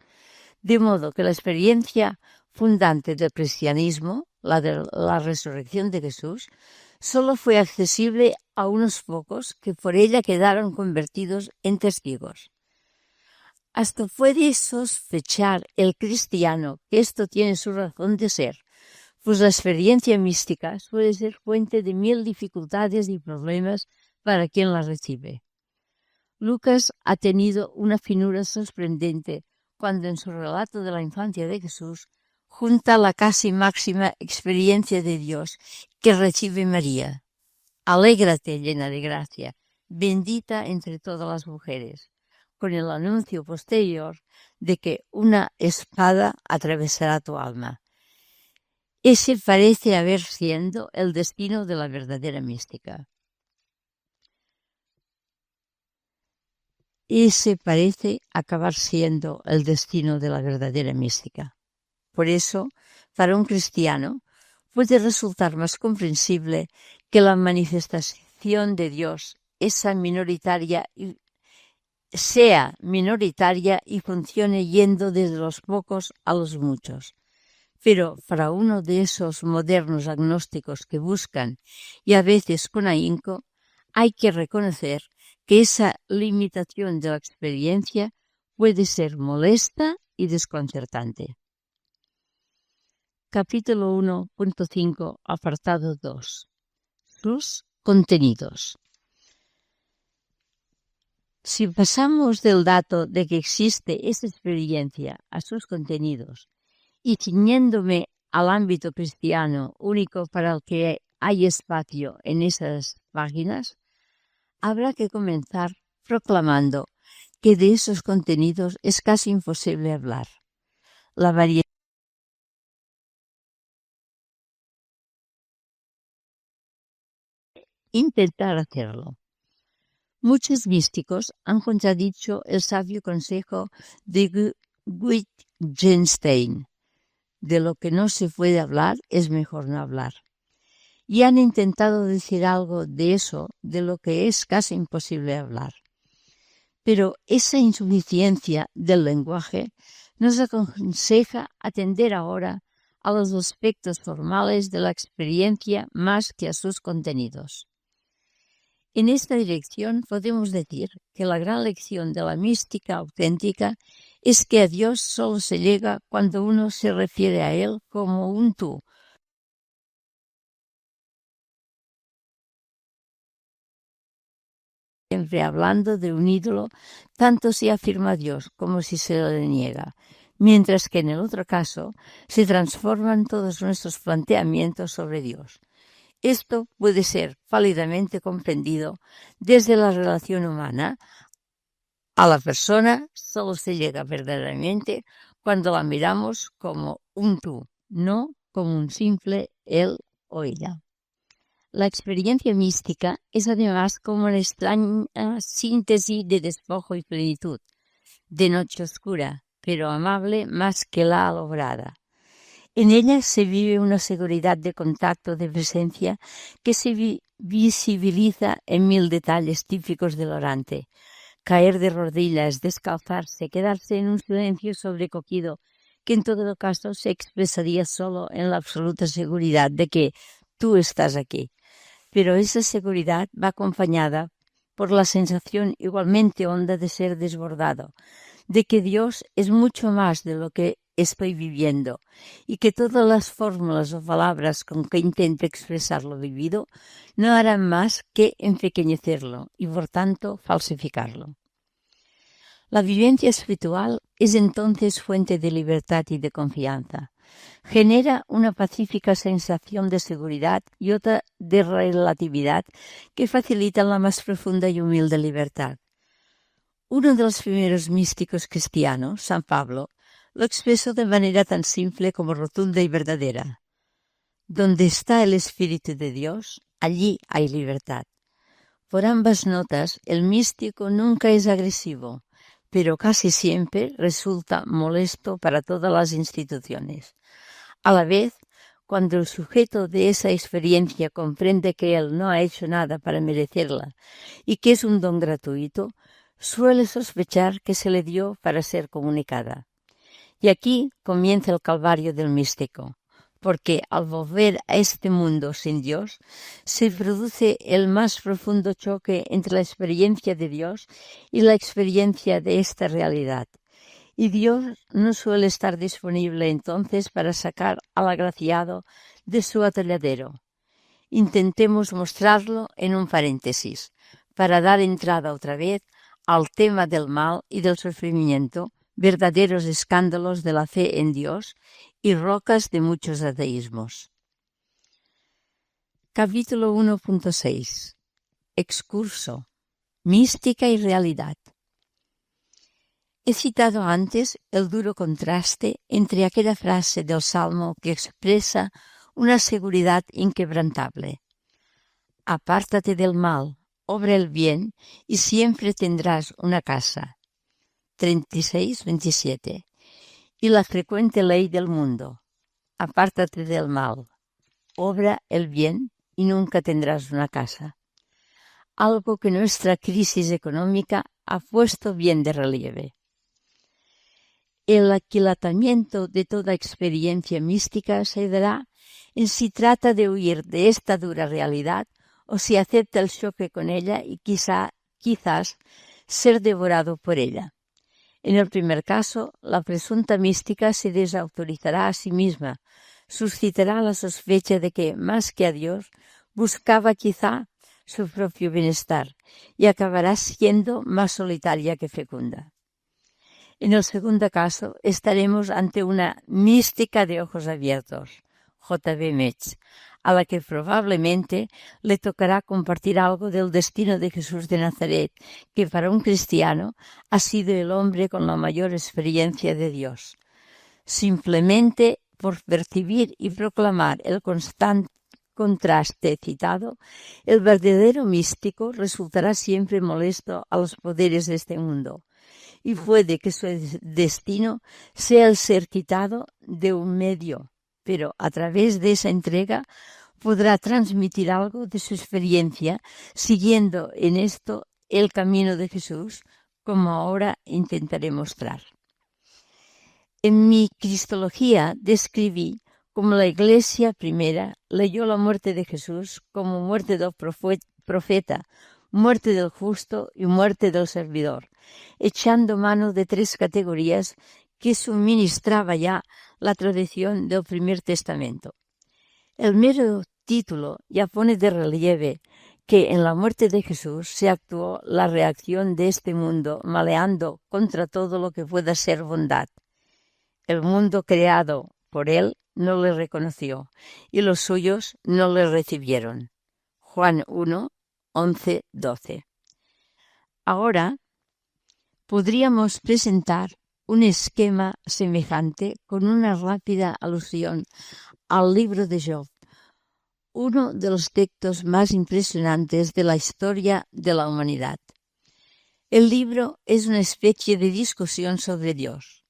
De modo que la experiencia fundante del cristianismo, la de la resurrección de Jesús, solo fue accesible a unos pocos que por ella quedaron convertidos en testigos. Hasta puede sospechar el cristiano que esto tiene su razón de ser, pues la experiencia mística suele ser fuente de 1000 dificultades y problemas para quien la recibe. Lucas ha tenido una finura sorprendente cuando en su relato de la infancia de Jesús junta la casi máxima experiencia de Dios que recibe María. Alégrate, llena de gracia, bendita entre todas las mujeres, con el anuncio posterior de que una espada atravesará tu alma. Ese parece haber sido el destino de la verdadera mística. Ese parece acabar siendo el destino de la verdadera mística. Por eso, para un cristiano, puede resultar más comprensible que la manifestación de Dios sea minoritaria y funcione yendo desde los pocos a los muchos. Pero para uno de esos modernos agnósticos que buscan, y a veces con ahínco, hay que reconocer que esa limitación de la experiencia puede ser molesta y desconcertante. Capítulo 1.5, apartado 2. Sus contenidos. Si pasamos del dato de que existe esta experiencia a sus contenidos y ciñéndome al ámbito cristiano único para el que hay espacio en esas páginas, habrá que comenzar proclamando que de esos contenidos es casi imposible hablar. La variedad. Intentar hacerlo. Muchos místicos han contradicho el sabio consejo de Wittgenstein: de lo que no se puede hablar es mejor no hablar. Y han intentado decir algo de eso, de lo que es casi imposible hablar. Pero esa insuficiencia del lenguaje nos aconseja atender ahora a los aspectos formales de la experiencia más que a sus contenidos. En esta dirección podemos decir que la gran lección de la mística auténtica es que a Dios solo se llega cuando uno se refiere a Él como un tú. Siempre hablando de un ídolo, tanto se afirma a Dios como si se le niega, mientras que en el otro caso se transforman todos nuestros planteamientos sobre Dios. Esto puede ser válidamente comprendido desde la relación humana. A la persona solo se llega verdaderamente cuando la miramos como un tú, no como un simple él o ella. La experiencia mística es además como una extraña síntesis de despojo y plenitud, de noche oscura, pero amable más que la alumbrada. En ella se vive una seguridad de contacto, de presencia, que se visibiliza en 1000 detalles típicos del orante. Caer de rodillas, descalzarse, quedarse en un silencio sobrecogido, que en todo caso se expresaría solo en la absoluta seguridad de que tú estás aquí. Pero esa seguridad va acompañada por la sensación igualmente honda de ser desbordado, de que Dios es mucho más de lo que estoy viviendo y que todas las fórmulas o palabras con que intento expresar lo vivido no harán más que empequeñecerlo y por tanto falsificarlo. La vivencia espiritual es entonces fuente de libertad y de confianza. Genera una pacífica sensación de seguridad y otra de relatividad que facilitan la más profunda y humilde libertad. Uno de los primeros místicos cristianos, San Pablo, lo expresó de manera tan simple como rotunda y verdadera. Donde está el Espíritu de Dios, allí hay libertad. Por ambas notas, el místico nunca es agresivo, pero casi siempre resulta molesto para todas las instituciones. A la vez, cuando el sujeto de esa experiencia comprende que él no ha hecho nada para merecerla y que es un don gratuito, suele sospechar que se le dio para ser comunicada. Y aquí comienza el calvario del místico, porque al volver a este mundo sin Dios, se produce el más profundo choque entre la experiencia de Dios y la experiencia de esta realidad. Y Dios no suele estar disponible entonces para sacar al agraciado de su atolladero. Intentemos mostrarlo en un paréntesis, para dar entrada otra vez al tema del mal y del sufrimiento, verdaderos escándalos de la fe en Dios y rocas de muchos ateísmos. Capítulo 1.6. Excurso. Mística y realidad. He citado antes el duro contraste entre aquella frase del Salmo que expresa una seguridad inquebrantable. Apártate del mal, obra el bien y siempre tendrás una casa. 36-27. Y la frecuente ley del mundo. Apártate del mal, obra el bien y nunca tendrás una casa. Algo que nuestra crisis económica ha puesto bien de relieve. El aquilatamiento de toda experiencia mística se dará en si trata de huir de esta dura realidad o si acepta el choque con ella y quizás ser devorado por ella. En el primer caso, la presunta mística se desautorizará a sí misma, suscitará la sospecha de que, más que a Dios, buscaba quizá su propio bienestar y acabará siendo más solitaria que fecunda. En el segundo caso, estaremos ante una mística de ojos abiertos, J.B. Metz, a la que probablemente le tocará compartir algo del destino de Jesús de Nazaret, que para un cristiano ha sido el hombre con la mayor experiencia de Dios. Simplemente por percibir y proclamar el constante contraste citado, el verdadero místico resultará siempre molesto a los poderes de este mundo, y puede que su destino sea el ser quitado de un medio, pero a través de esa entrega podrá transmitir algo de su experiencia, siguiendo en esto el camino de Jesús, como ahora intentaré mostrar. En mi Cristología describí cómo la Iglesia primera leyó la muerte de Jesús como muerte del profeta, muerte del justo y muerte del servidor, echando mano de tres categorías que suministraba ya la tradición del Primer Testamento. El mero título ya pone de relieve que en la muerte de Jesús se actuó la reacción de este mundo maleando contra todo lo que pueda ser bondad. El mundo creado por él no le reconoció y los suyos no le recibieron. Juan 1, 11, 12. Ahora podríamos presentar un esquema semejante con una rápida alusión al libro de Job, uno de los textos más impresionantes de la historia de la humanidad. El libro es una especie de discusión sobre Dios.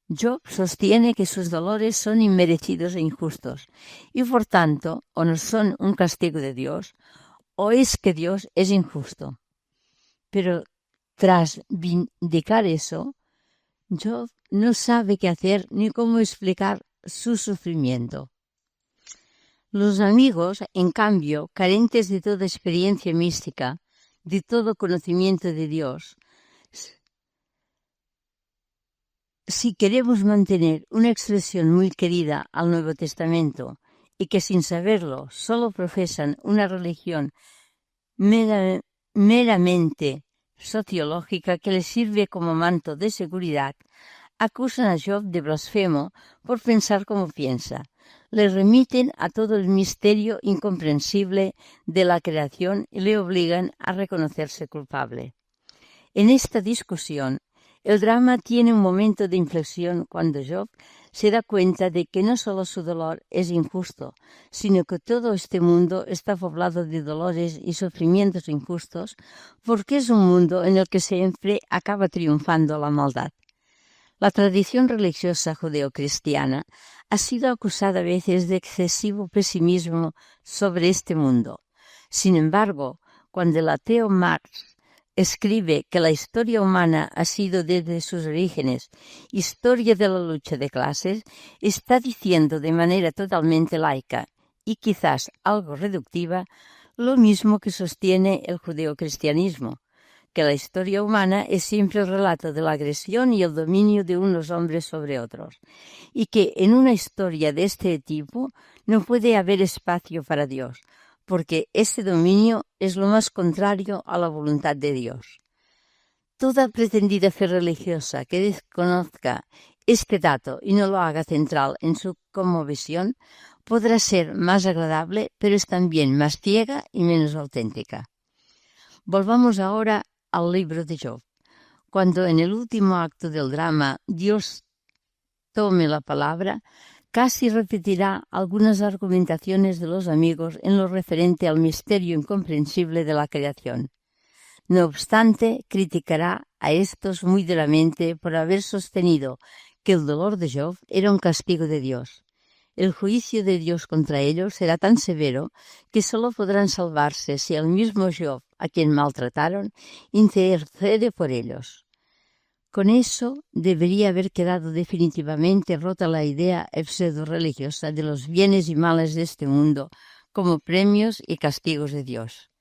Job sostiene que sus dolores son inmerecidos e injustos y por tanto o no son un castigo de Dios o es que Dios es injusto. Pero tras vindicar eso, Job no sabe qué hacer ni cómo explicar su sufrimiento. Los amigos, en cambio, carentes de toda experiencia mística, de todo conocimiento de Dios, si queremos mantener una expresión muy querida al Nuevo Testamento y que sin saberlo solo profesan una religión meramente sociológica que les sirve como manto de seguridad, acusan a Job de blasfemo por pensar como piensa. Le remiten a todo el misterio incomprensible de la creación y le obligan a reconocerse culpable. En esta discusión, el drama tiene un momento de inflexión cuando Job se da cuenta de que no solo su dolor es injusto, sino que todo este mundo está poblado de dolores y sufrimientos injustos, porque es un mundo en el que siempre acaba triunfando la maldad. La tradición religiosa judeocristiana ha sido acusada a veces de excesivo pesimismo sobre este mundo. Sin embargo, cuando el ateo Marx escribe que la historia humana ha sido desde sus orígenes historia de la lucha de clases, está diciendo de manera totalmente laica y quizás algo reductiva lo mismo que sostiene el judeocristianismo, que la historia humana es siempre el relato de la agresión y el dominio de unos hombres sobre otros, y que en una historia de este tipo no puede haber espacio para Dios, porque ese dominio es lo más contrario a la voluntad de Dios. Toda pretendida fe religiosa que desconozca este dato y no lo haga central en su cosmovisión podrá ser más agradable, pero es también más ciega y menos auténtica. Volvamos ahora al libro de Job. Cuando en el último acto del drama Dios tome la palabra, casi repetirá algunas argumentaciones de los amigos en lo referente al misterio incomprensible de la creación. No obstante, criticará a estos muy duramente por haber sostenido que el dolor de Job era un castigo de Dios. El juicio de Dios contra ellos será tan severo que solo podrán salvarse si el mismo Job, a quien maltrataron, intercede por ellos. Con eso debería haber quedado definitivamente rota la idea pseudo-religiosa de los bienes y males de este mundo como premios y castigos de Dios.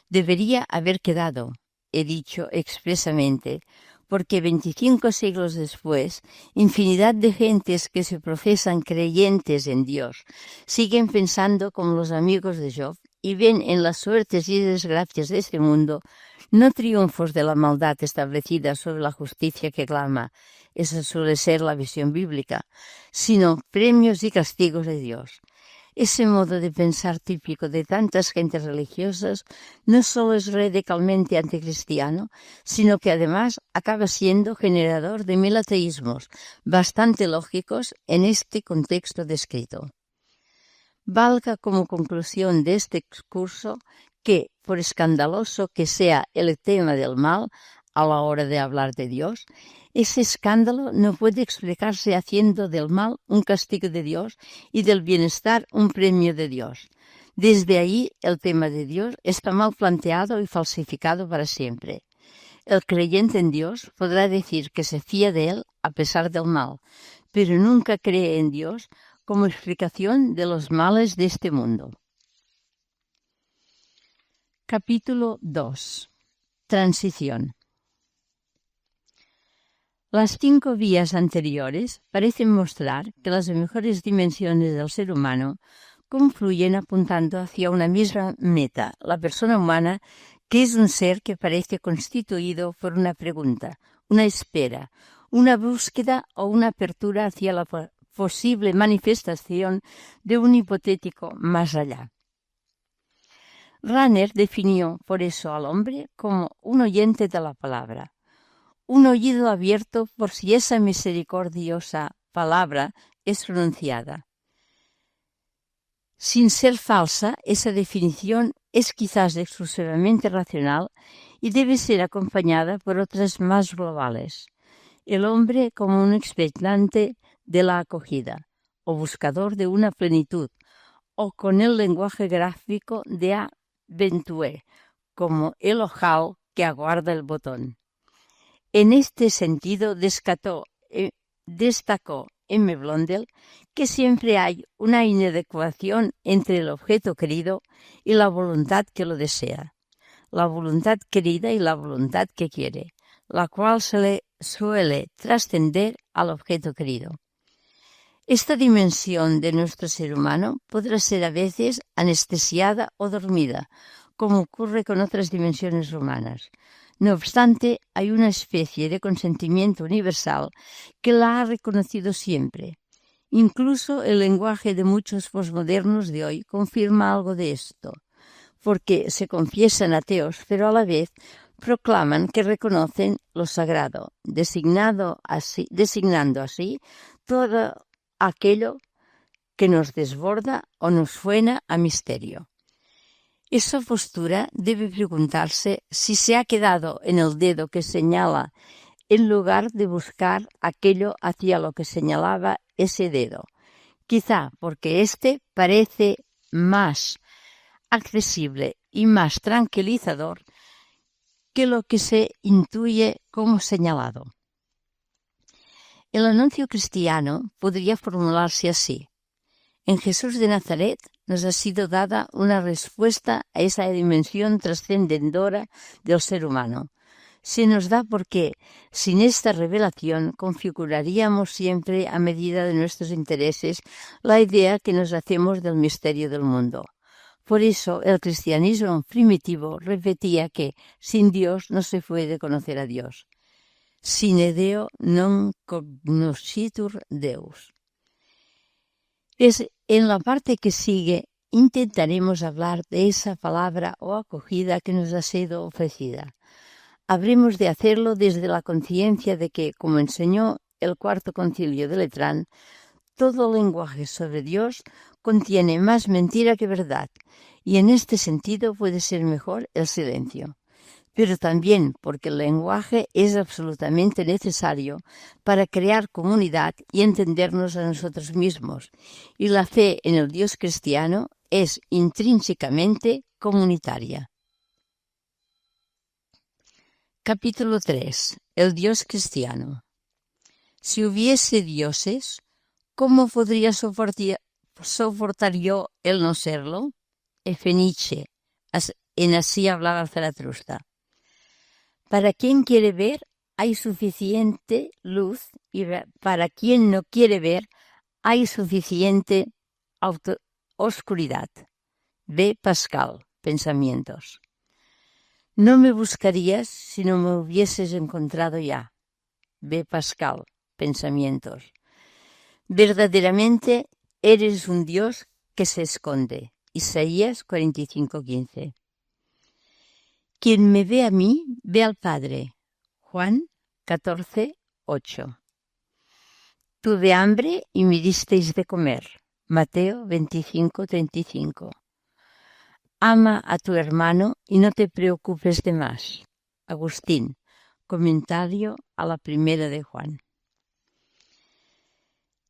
Debería haber quedado, he dicho expresamente, porque 25 siglos después, infinidad de gentes que se profesan creyentes en Dios siguen pensando como los amigos de Job y ven en las suertes y desgracias de este mundo no triunfos de la maldad establecida sobre la justicia que clama, esa suele ser la visión bíblica, sino premios y castigos de Dios. Ese modo de pensar típico de tantas gentes religiosas no solo es radicalmente anticristiano, sino que además acaba siendo generador de 1000 ateísmos, bastante lógicos en este contexto descrito. Valga como conclusión de este excurso que, por escandaloso que sea el tema del mal a la hora de hablar de Dios, ese escándalo no puede explicarse haciendo del mal un castigo de Dios y del bienestar un premio de Dios. Desde ahí el tema de Dios está mal planteado y falsificado para siempre. El creyente en Dios podrá decir que se fía de Él a pesar del mal, pero nunca cree en Dios como explicación de los males de este mundo. Capítulo 2. Transición. Las 5 vías anteriores parecen mostrar que las mejores dimensiones del ser humano confluyen apuntando hacia una misma meta, la persona humana, que es un ser que parece constituido por una pregunta, una espera, una búsqueda o una apertura hacia la posible manifestación de un hipotético más allá. Rahner definió por eso al hombre como un oyente de la palabra, un oído abierto por si esa misericordiosa palabra es pronunciada. Sin ser falsa, esa definición es quizás exclusivamente racional y debe ser acompañada por otras más globales. El hombre como un expectante de la acogida, o buscador de una plenitud, o con el lenguaje gráfico de A. Venture, como el ojal que aguarda el botón. En este sentido destacó M. Blondel que siempre hay una inadecuación entre el objeto querido y la voluntad que lo desea, la voluntad querida y la voluntad que quiere, la cual suele trascender al objeto querido. Esta dimensión de nuestro ser humano podrá ser a veces anestesiada o dormida, como ocurre con otras dimensiones humanas. No obstante, hay una especie de consentimiento universal que la ha reconocido siempre. Incluso el lenguaje de muchos posmodernos de hoy confirma algo de esto, porque se confiesan ateos, pero a la vez proclaman que reconocen lo sagrado, designando así todo aquello que nos desborda o nos suena a misterio. Esa postura debe preguntarse si se ha quedado en el dedo que señala en lugar de buscar aquello hacia lo que señalaba ese dedo, quizá porque éste parece más accesible y más tranquilizador que lo que se intuye como señalado. El anuncio cristiano podría formularse así: en Jesús de Nazaret nos ha sido dada una respuesta a esa dimensión trascendentadora del ser humano. Se nos da porque, sin esta revelación, configuraríamos siempre, a medida de nuestros intereses, la idea que nos hacemos del misterio del mundo. Por eso, el cristianismo primitivo repetía que, sin Dios, no se puede conocer a Dios. Sine Deo non cognoscitur Deus. En la parte que sigue intentaremos hablar de esa palabra o acogida que nos ha sido ofrecida. Habremos de hacerlo desde la conciencia de que, como enseñó el Cuarto Concilio de Letrán, todo lenguaje sobre Dios contiene más mentira que verdad, y en este sentido puede ser mejor el silencio. Pero también porque el lenguaje es absolutamente necesario para crear comunidad y entendernos a nosotros mismos, y la fe en el Dios cristiano es intrínsecamente comunitaria. Capítulo 3. El Dios cristiano. Si hubiese dioses, ¿cómo podría soportar yo el no serlo? F. Nietzsche, en Así hablaba Zaratustra. Para quien quiere ver, hay suficiente luz, y para quien no quiere ver, hay suficiente oscuridad. B. Pascal, Pensamientos. No me buscarías si no me hubieses encontrado ya. B. Pascal, Pensamientos. Verdaderamente eres un Dios que se esconde. Isaías 45:15. Quien me ve a mí, ve al Padre. Juan 14:8. Tuve hambre y me disteis de comer. Mateo 25:35. Ama a tu hermano y no te preocupes de más. Agustín, comentario a la primera de Juan.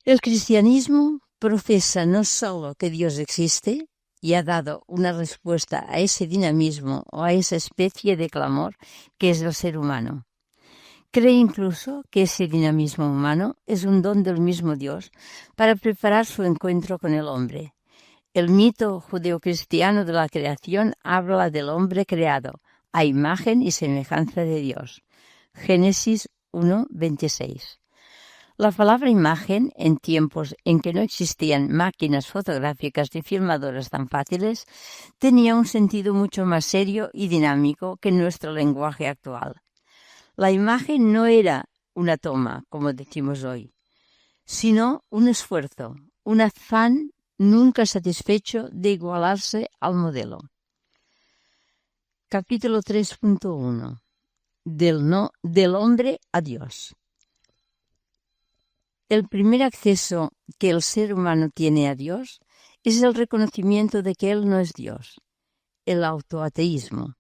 El cristianismo profesa no solo que Dios existe y ha dado una respuesta a ese dinamismo o a esa especie de clamor que es el ser humano. Cree incluso que ese dinamismo humano es un don del mismo Dios para preparar su encuentro con el hombre. El mito judeocristiano de la creación habla del hombre creado a imagen y semejanza de Dios. Génesis 1:26. La palabra imagen, en tiempos en que no existían máquinas fotográficas ni filmadoras tan fáciles, tenía un sentido mucho más serio y dinámico que nuestro lenguaje actual. La imagen no era una toma, como decimos hoy, sino un esfuerzo, un afán nunca satisfecho de igualarse al modelo. Capítulo 3.1. Del hombre a Dios. El primer acceso que el ser humano tiene a Dios es el reconocimiento de que Él no es Dios, el autoateísmo.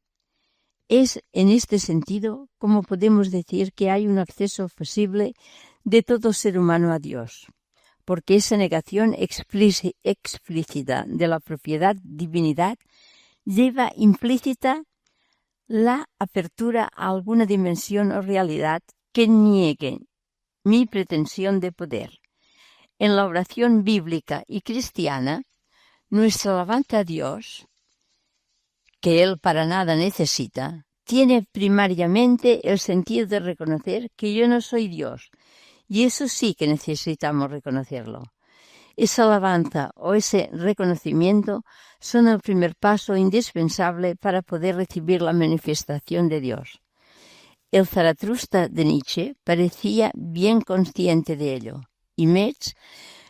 Es en este sentido como podemos decir que hay un acceso posible de todo ser humano a Dios, porque esa negación explícita de la propiedad divinidad lleva implícita la apertura a alguna dimensión o realidad que niegue mi pretensión de poder. En la oración bíblica y cristiana, nuestra alabanza a Dios, que Él para nada necesita, tiene primariamente el sentido de reconocer que yo no soy Dios, y eso sí que necesitamos reconocerlo. Esa alabanza o ese reconocimiento son el primer paso indispensable para poder recibir la manifestación de Dios. El Zaratustra de Nietzsche parecía bien consciente de ello, y Metz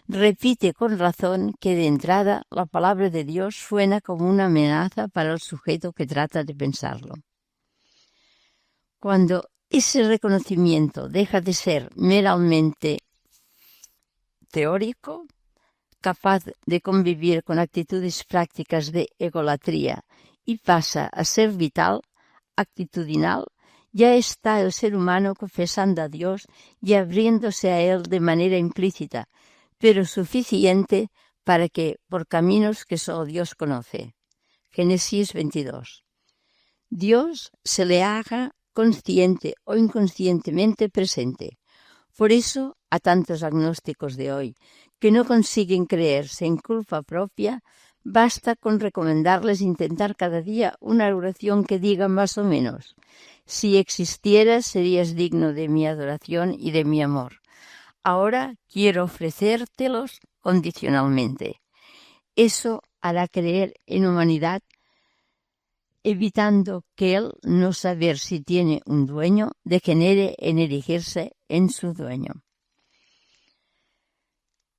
repite con razón que de entrada la palabra de Dios suena como una amenaza para el sujeto que trata de pensarlo. Cuando ese reconocimiento deja de ser meramente teórico, capaz de convivir con actitudes prácticas de egolatría y pasa a ser vital, actitudinal, ya está el ser humano confesando a Dios y abriéndose a Él de manera implícita, pero suficiente para que por caminos que solo Dios conoce. Génesis 22. Dios se le haga consciente o inconscientemente presente. Por eso, a tantos agnósticos de hoy que no consiguen creerse en culpa propia, basta con recomendarles intentar cada día una oración que diga más o menos: si existieras, serías digno de mi adoración y de mi amor. Ahora quiero ofrecértelos condicionalmente. Eso hará creer en humanidad, evitando que el no saber si tiene un dueño degenere en erigirse en su dueño.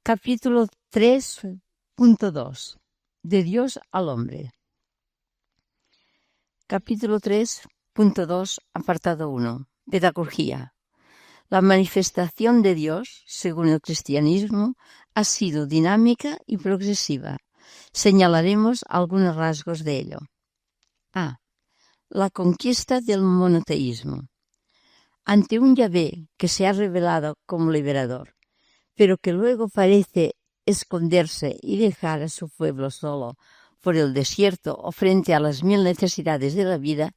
Capítulo 3.2. De Dios al hombre. Capítulo 3.2, apartado 1. Pedagogía. La manifestación de Dios, según el cristianismo, ha sido dinámica y progresiva. Señalaremos algunos rasgos de ello. A. La conquista del monoteísmo. Ante un Yahvé que se ha revelado como liberador, pero que luego parece esconderse y dejar a su pueblo solo por el desierto o frente a las 1000 necesidades de la vida,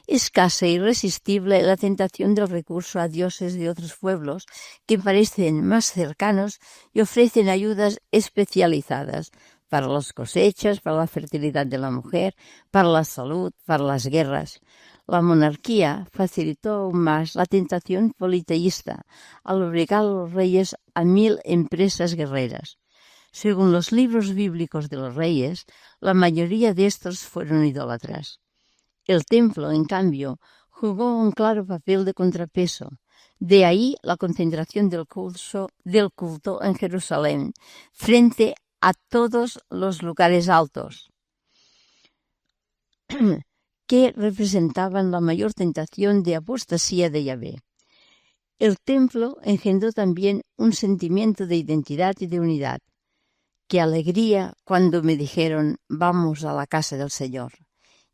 es casi irresistible la tentación del recurso a dioses de otros pueblos que parecen más cercanos y ofrecen ayudas especializadas para las cosechas, para la fertilidad de la mujer, para la salud, para las guerras. La monarquía facilitó aún más la tentación politeísta al obligar a los reyes a 1000 empresas guerreras. Según los libros bíblicos de los reyes, la mayoría de estos fueron idólatras. El templo, en cambio, jugó un claro papel de contrapeso. De ahí la concentración del culto en Jerusalén frente a todos los lugares altos, que representaban la mayor tentación de apostasía de Yahvé. El templo engendró también un sentimiento de identidad y de unidad. ¡Qué alegría cuando me dijeron, vamos a la casa del Señor!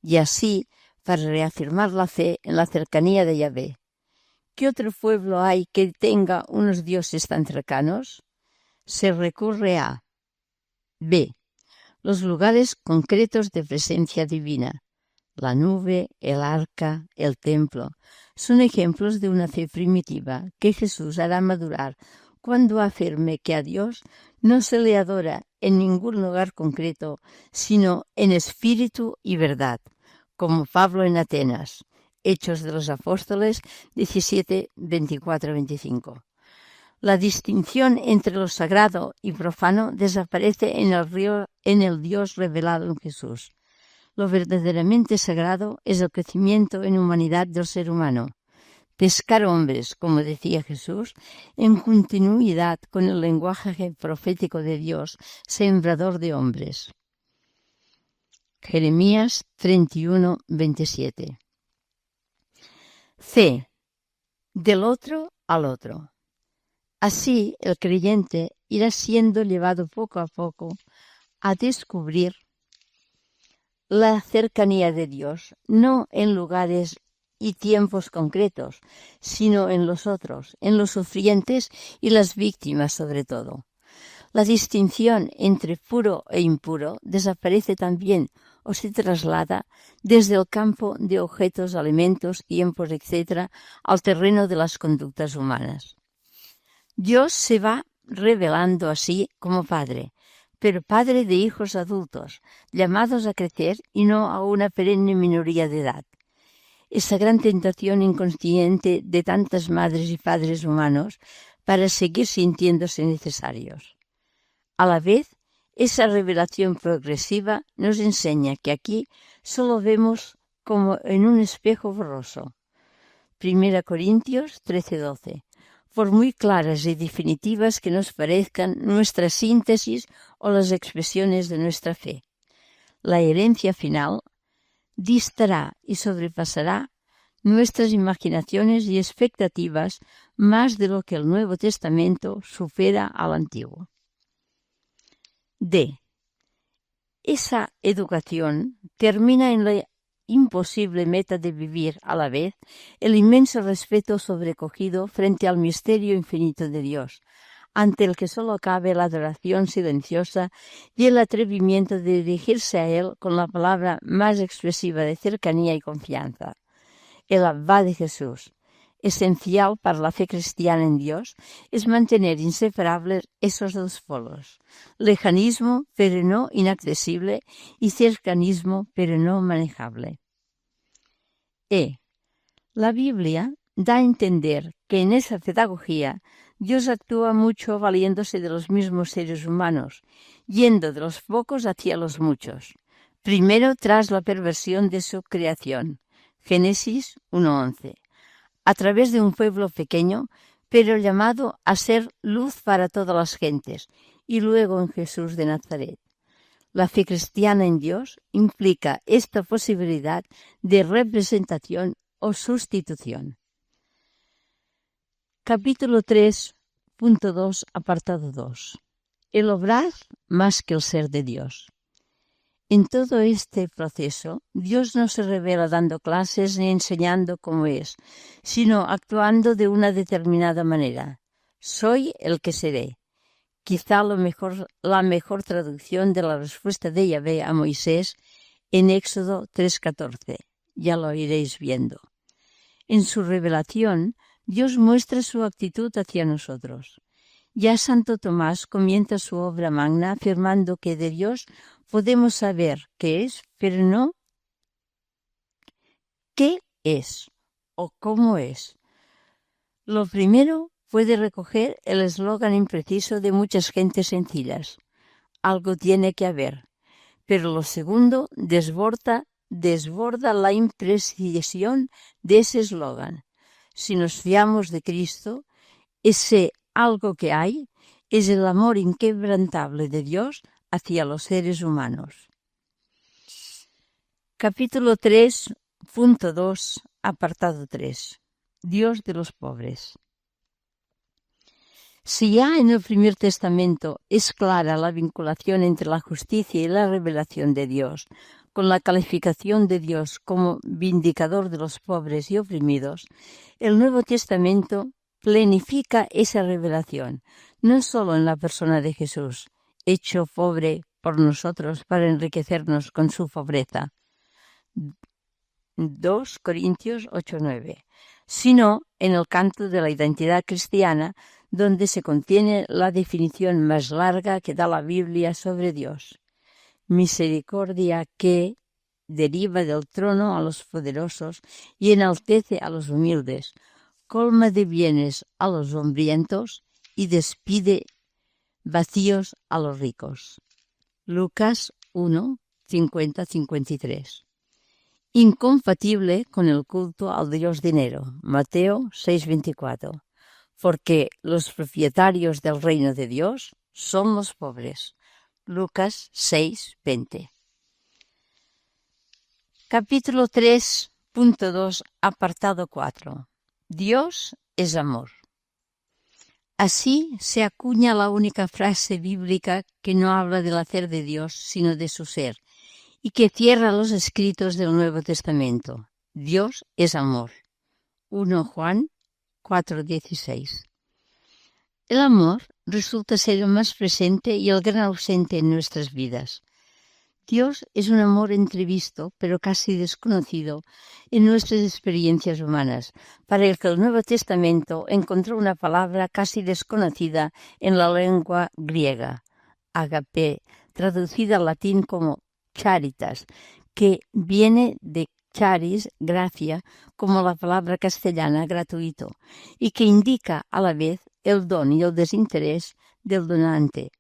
Y así, para reafirmar la fe en la cercanía de Yahvé. ¿Qué otro pueblo hay que tenga unos dioses tan cercanos? Se recurre a B. Los lugares concretos de presencia divina. La nube, el arca, el templo, son ejemplos de una fe primitiva que Jesús hará madurar cuando afirme que a Dios no se le adora en ningún lugar concreto, sino en espíritu y verdad, como Pablo en Atenas. Hechos de los Apóstoles 17, 24-25. La distinción entre lo sagrado y profano desaparece en el Dios revelado en Jesús. Lo verdaderamente sagrado es el crecimiento en humanidad del ser humano. Pescar hombres, como decía Jesús, en continuidad con el lenguaje profético de Dios, sembrador de hombres. Jeremías 31, 27. C. Del otro al otro. Así el creyente irá siendo llevado poco a poco a descubrir la cercanía de Dios, no en lugares y tiempos concretos, sino en los otros, en los sufrientes y las víctimas sobre todo. La distinción entre puro e impuro desaparece también o se traslada desde el campo de objetos, alimentos, tiempos, etc., al terreno de las conductas humanas. Dios se va revelando así como Padre, pero Padre de hijos adultos, llamados a crecer y no a una perenne minoría de edad. Esa gran tentación inconsciente de tantas madres y padres humanos para seguir sintiéndose necesarios. A la vez, esa revelación progresiva nos enseña que aquí solo vemos como en un espejo borroso. 1 Corintios 13:12. Por muy claras y definitivas que nos parezcan nuestras síntesis o las expresiones de nuestra fe, la herencia final distará y sobrepasará nuestras imaginaciones y expectativas más de lo que el Nuevo Testamento supera al Antiguo. D. Esa educación termina en la imposible meta de vivir a la vez el inmenso respeto sobrecogido frente al misterio infinito de Dios, ante el que solo cabe la adoración silenciosa y el atrevimiento de dirigirse a Él con la palabra más expresiva de cercanía y confianza. El Abba de Jesús, esencial para la fe cristiana en Dios, es mantener inseparables esos dos polos, lejanismo pero no inaccesible y cercanismo pero no manejable. La Biblia da a entender que en esa pedagogía Dios actúa mucho valiéndose de los mismos seres humanos, yendo de los pocos hacia los muchos, primero tras la perversión de su creación. Génesis 1:11. A través de un pueblo pequeño, pero llamado a ser luz para todas las gentes, y luego en Jesús de Nazaret. La fe cristiana en Dios implica esta posibilidad de representación o sustitución. Capítulo 3.2, apartado 2. El obrar más que el ser de Dios. En todo este proceso, Dios no se revela dando clases ni enseñando cómo es, sino actuando de una determinada manera. Soy el que seré. Quizá la mejor traducción de la respuesta de Yahvé a Moisés en Éxodo 3:14. Ya lo iréis viendo. En su revelación, Dios muestra su actitud hacia nosotros. Ya Santo Tomás comienza su obra magna afirmando que de Dios podemos saber qué es, pero no qué es o cómo es. Lo primero puede recoger el eslogan impreciso de muchas gentes sencillas. algo tiene que haber, pero lo segundo desborda la imprecisión de ese eslogan. Si nos fiamos de Cristo, ese algo que hay es el amor inquebrantable de Dios hacia los seres humanos. Capítulo 3.2, apartado 3. Dios de los pobres. Si ya en el Primer Testamento es clara la vinculación entre la justicia y la revelación de Dios, con la calificación de Dios como vindicador de los pobres y oprimidos, el Nuevo Testamento plenifica esa revelación, no solo en la persona de Jesús, hecho pobre por nosotros para enriquecernos con su pobreza, 2 Corintios 8:9, sino en el canto de la identidad cristiana, donde se contiene la definición más larga que da la Biblia sobre Dios. Misericordia que deriva del trono a los poderosos y enaltece a los humildes, colma de bienes a los hambrientos y despide vacíos a los ricos. Lucas 1, 50-53. Incompatible con el culto al Dios dinero. Mateo 6:24. Porque los propietarios del reino de Dios son los pobres. Lucas 6:20. Capítulo 3.2, apartado 4. Dios es amor. Así se acuña la única frase bíblica que no habla del hacer de Dios, sino de su ser, y que cierra los escritos del Nuevo Testamento. Dios es amor. 1 Juan 4:16. El amor resulta ser el más presente y el gran ausente en nuestras vidas. Dios es un amor entrevisto, pero casi desconocido en nuestras experiencias humanas, para el que el Nuevo Testamento encontró una palabra casi desconocida en la lengua griega, agape, traducida al latín como charitas, que viene de charis, gracia, como la palabra castellana gratuito, y que indica a la vez el don y el desinterés del donante.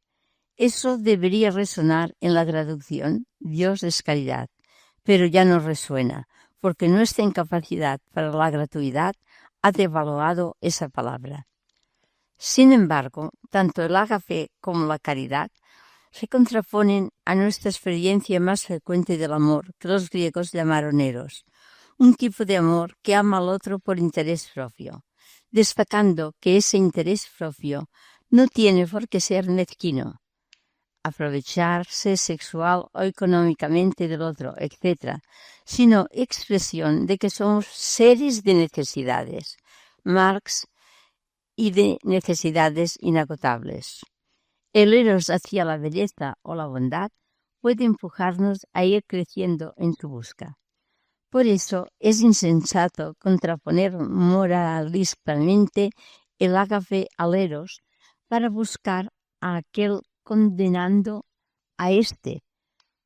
Eso debería resonar en la traducción Dios es caridad, pero ya no resuena, porque nuestra incapacidad para la gratuidad ha devaluado esa palabra. Sin embargo, tanto el ágape como la caridad se contraponen a nuestra experiencia más frecuente del amor, que los griegos llamaron eros, un tipo de amor que ama al otro por interés propio, destacando que ese interés propio no tiene por qué ser mezquino, aprovecharse sexual o económicamente del otro, etc., sino expresión de que somos seres de necesidades, Marx, y de necesidades inagotables. El eros hacia la belleza o la bondad puede empujarnos a ir creciendo en su busca. Por eso es insensato contraponer moralistamente el ágape al eros para buscar a aquel condenando a este.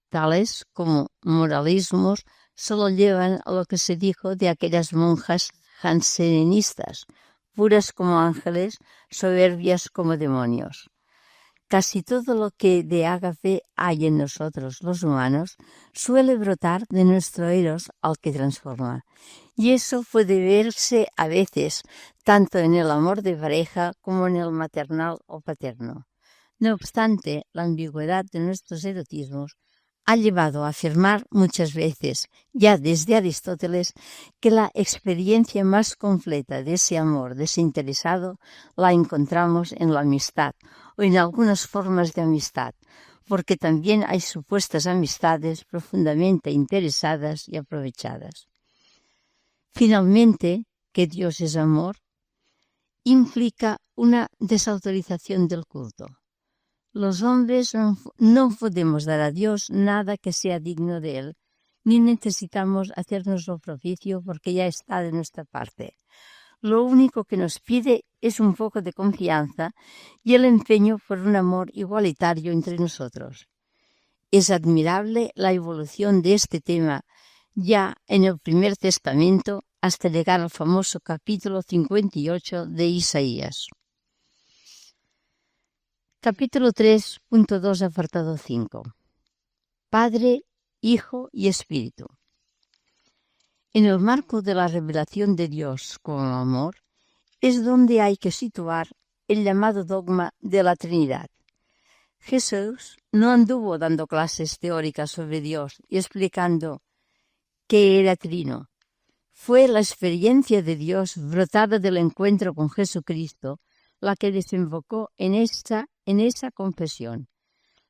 Tales como moralismos solo llevan a lo que se dijo de aquellas monjas jansenistas, puras como ángeles, soberbias como demonios. Casi todo lo que de ágape hay en nosotros, los humanos, suele brotar de nuestro eros al que transforma. Y eso puede verse a veces tanto en el amor de pareja como en el maternal o paterno. No obstante, la ambigüedad de nuestros erotismos ha llevado a afirmar muchas veces, ya desde Aristóteles, que la experiencia más completa de ese amor desinteresado la encontramos en la amistad o en algunas formas de amistad, porque también hay supuestas amistades profundamente interesadas y aprovechadas. Finalmente, que Dios es amor, implica una desautorización del culto. Los hombres no podemos dar a Dios nada que sea digno de Él, ni necesitamos hacernoslo propicio porque ya está de nuestra parte. Lo único que nos pide es un poco de confianza y el empeño por un amor igualitario entre nosotros. Es admirable la evolución de este tema ya en el Primer Testamento hasta llegar al famoso capítulo 58 de Isaías. Capítulo 3.2, apartado 5. Padre, Hijo y Espíritu. En el marco de la revelación de Dios como amor, es donde hay que situar el llamado dogma de la Trinidad. Jesús no anduvo dando clases teóricas sobre Dios y explicando que era trino. Fue la experiencia de Dios brotada del encuentro con Jesucristo la que desembocó en esa confesión.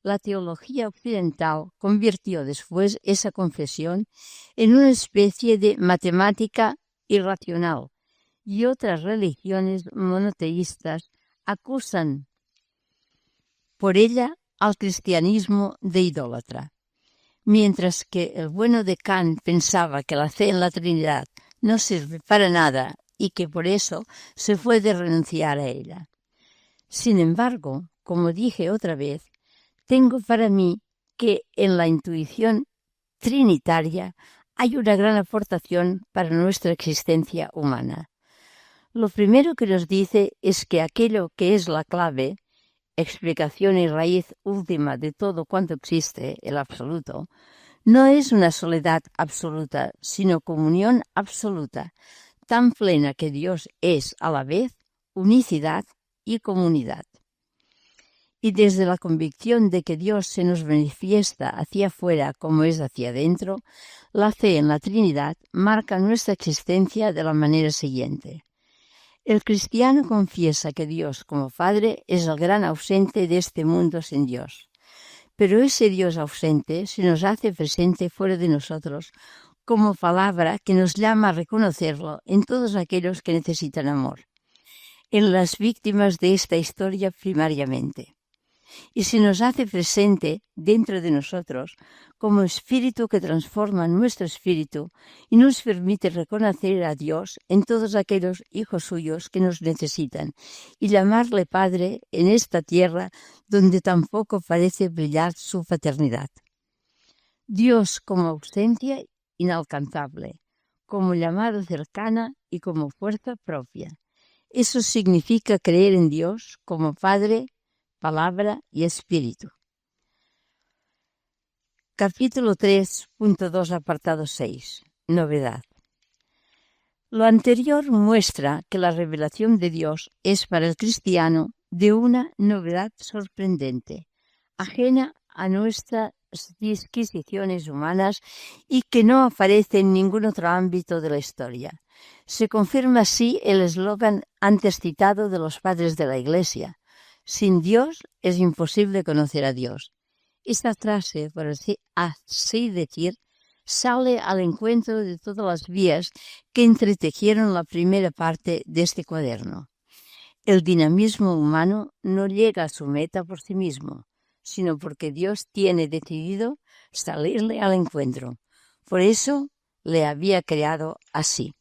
La teología occidental convirtió después esa confesión en una especie de matemática irracional, y otras religiones monoteístas acusan por ella al cristianismo de idólatra. Mientras que el bueno de Kant pensaba que la fe en la Trinidad no sirve para nada y que por eso se puede renunciar a ella. Sin embargo, como dije otra vez, tengo para mí que en la intuición trinitaria hay una gran aportación para nuestra existencia humana. Lo primero que nos dice es que aquello que es la clave, explicación y raíz última de todo cuanto existe, el absoluto, no es una soledad absoluta, sino comunión absoluta, tan plena que Dios es a la vez unicidad y comunidad. Y desde la convicción de que Dios se nos manifiesta hacia afuera como es hacia adentro, la fe en la Trinidad marca nuestra existencia de la manera siguiente. El cristiano confiesa que Dios como Padre es el gran ausente de este mundo sin Dios. Pero ese Dios ausente se nos hace presente fuera de nosotros como palabra que nos llama a reconocerlo en todos aquellos que necesitan amor, en las víctimas de esta historia primariamente. Y se nos hace presente dentro de nosotros como espíritu que transforma nuestro espíritu y nos permite reconocer a Dios en todos aquellos hijos suyos que nos necesitan y llamarle Padre en esta tierra donde tampoco parece brillar su paternidad. Dios como ausencia inalcanzable, como llamada cercana y como fuerza propia. Eso significa creer en Dios como Padre, Palabra y Espíritu. Capítulo 3.2, apartado 6. Novedad. Lo anterior muestra que la revelación de Dios es para el cristiano de una novedad sorprendente, ajena a nuestras disquisiciones humanas y que no aparece en ningún otro ámbito de la historia. Se confirma así el eslogan antes citado de los padres de la Iglesia: sin Dios es imposible conocer a Dios. Esta frase, por así decir, sale al encuentro de todas las vías que entretejieron la primera parte de este cuaderno. El dinamismo humano no llega a su meta por sí mismo, sino porque Dios tiene decidido salirle al encuentro. Por eso le había creado así.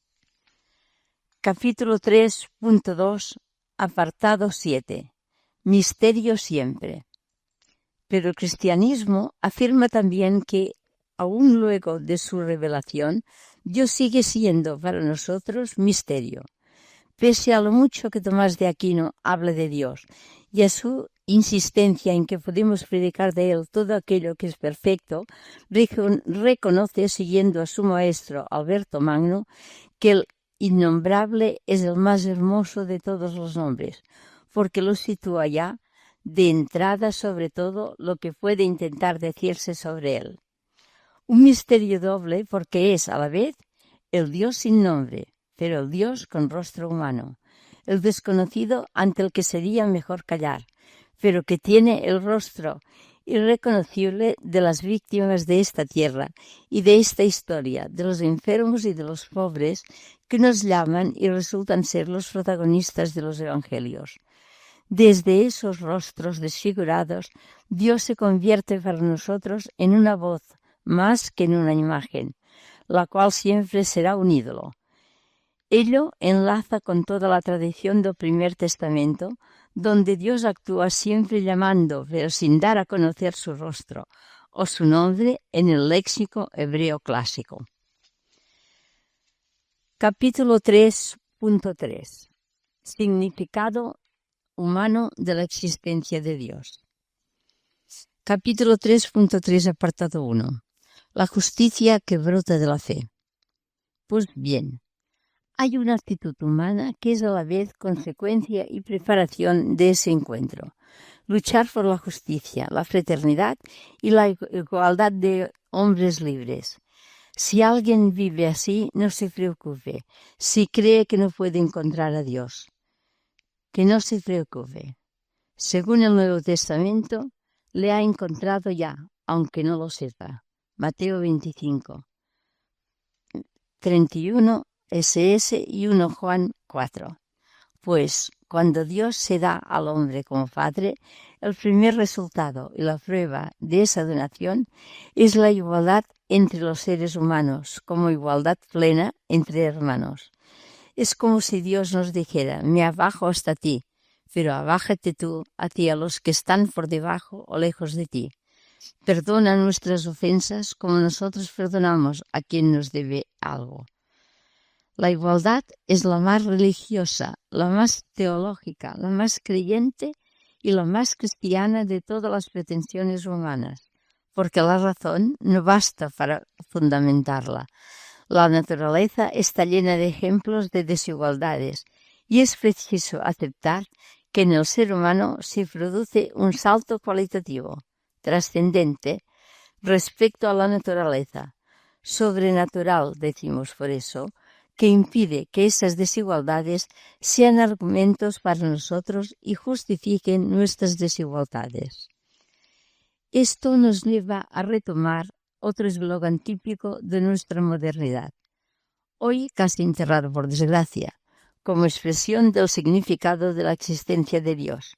Capítulo 3.2, apartado 7. Misterio siempre. Pero el cristianismo afirma también que, aún luego de su revelación, Dios sigue siendo para nosotros misterio. Pese a lo mucho que Tomás de Aquino habla de Dios y a su insistencia en que podemos predicar de Él todo aquello que es perfecto, reconoce, siguiendo a su maestro Alberto Magno, que el innombrable es el más hermoso de todos los nombres, porque lo sitúa ya de entrada sobre todo lo que puede intentar decirse sobre él. Un misterio doble porque es a la vez el Dios sin nombre, pero el Dios con rostro humano, el desconocido ante el que sería mejor callar, pero que tiene el rostro irreconocible de las víctimas de esta tierra y de esta historia, de los enfermos y de los pobres que nos llaman y resultan ser los protagonistas de los evangelios. Desde esos rostros desfigurados, Dios se convierte para nosotros en una voz más que en una imagen, la cual siempre será un ídolo. Ello enlaza con toda la tradición del Primer Testamento, donde Dios actúa siempre llamando, pero sin dar a conocer su rostro o su nombre en el léxico hebreo clásico. Capítulo 3.3. Significado humano de la existencia de Dios. Capítulo 3.3, apartado 1. La justicia que brota de la fe. Pues bien, hay una actitud humana que es a la vez consecuencia y preparación de ese encuentro. Luchar por la justicia, la fraternidad y la igualdad de hombres libres. Si alguien vive así, no se preocupe. Si cree que no puede encontrar a Dios, que no se preocupe. Según el Nuevo Testamento, le ha encontrado ya, aunque no lo sepa. Mateo 25, 31, SS y 1 Juan 4. Pues cuando Dios se da al hombre como Padre, el primer resultado y la prueba de esa donación es la igualdad entre los seres humanos, como igualdad plena entre hermanos. Es como si Dios nos dijera: me abajo hasta ti, pero abájate tú a ti a los que están por debajo o lejos de ti. Perdona nuestras ofensas como nosotros perdonamos a quien nos debe algo. La igualdad es la más religiosa, la más teológica, la más creyente y la más cristiana de todas las pretensiones humanas, porque la razón no basta para fundamentarla. La naturaleza está llena de ejemplos de desigualdades y es preciso aceptar que en el ser humano se produce un salto cualitativo, trascendente, respecto a la naturaleza, sobrenatural, decimos por eso, que impide que esas desigualdades sean argumentos para nosotros y justifiquen nuestras desigualdades. Esto nos lleva a retomar otro eslogan típico de nuestra modernidad, hoy casi enterrado por desgracia, como expresión del significado de la existencia de Dios.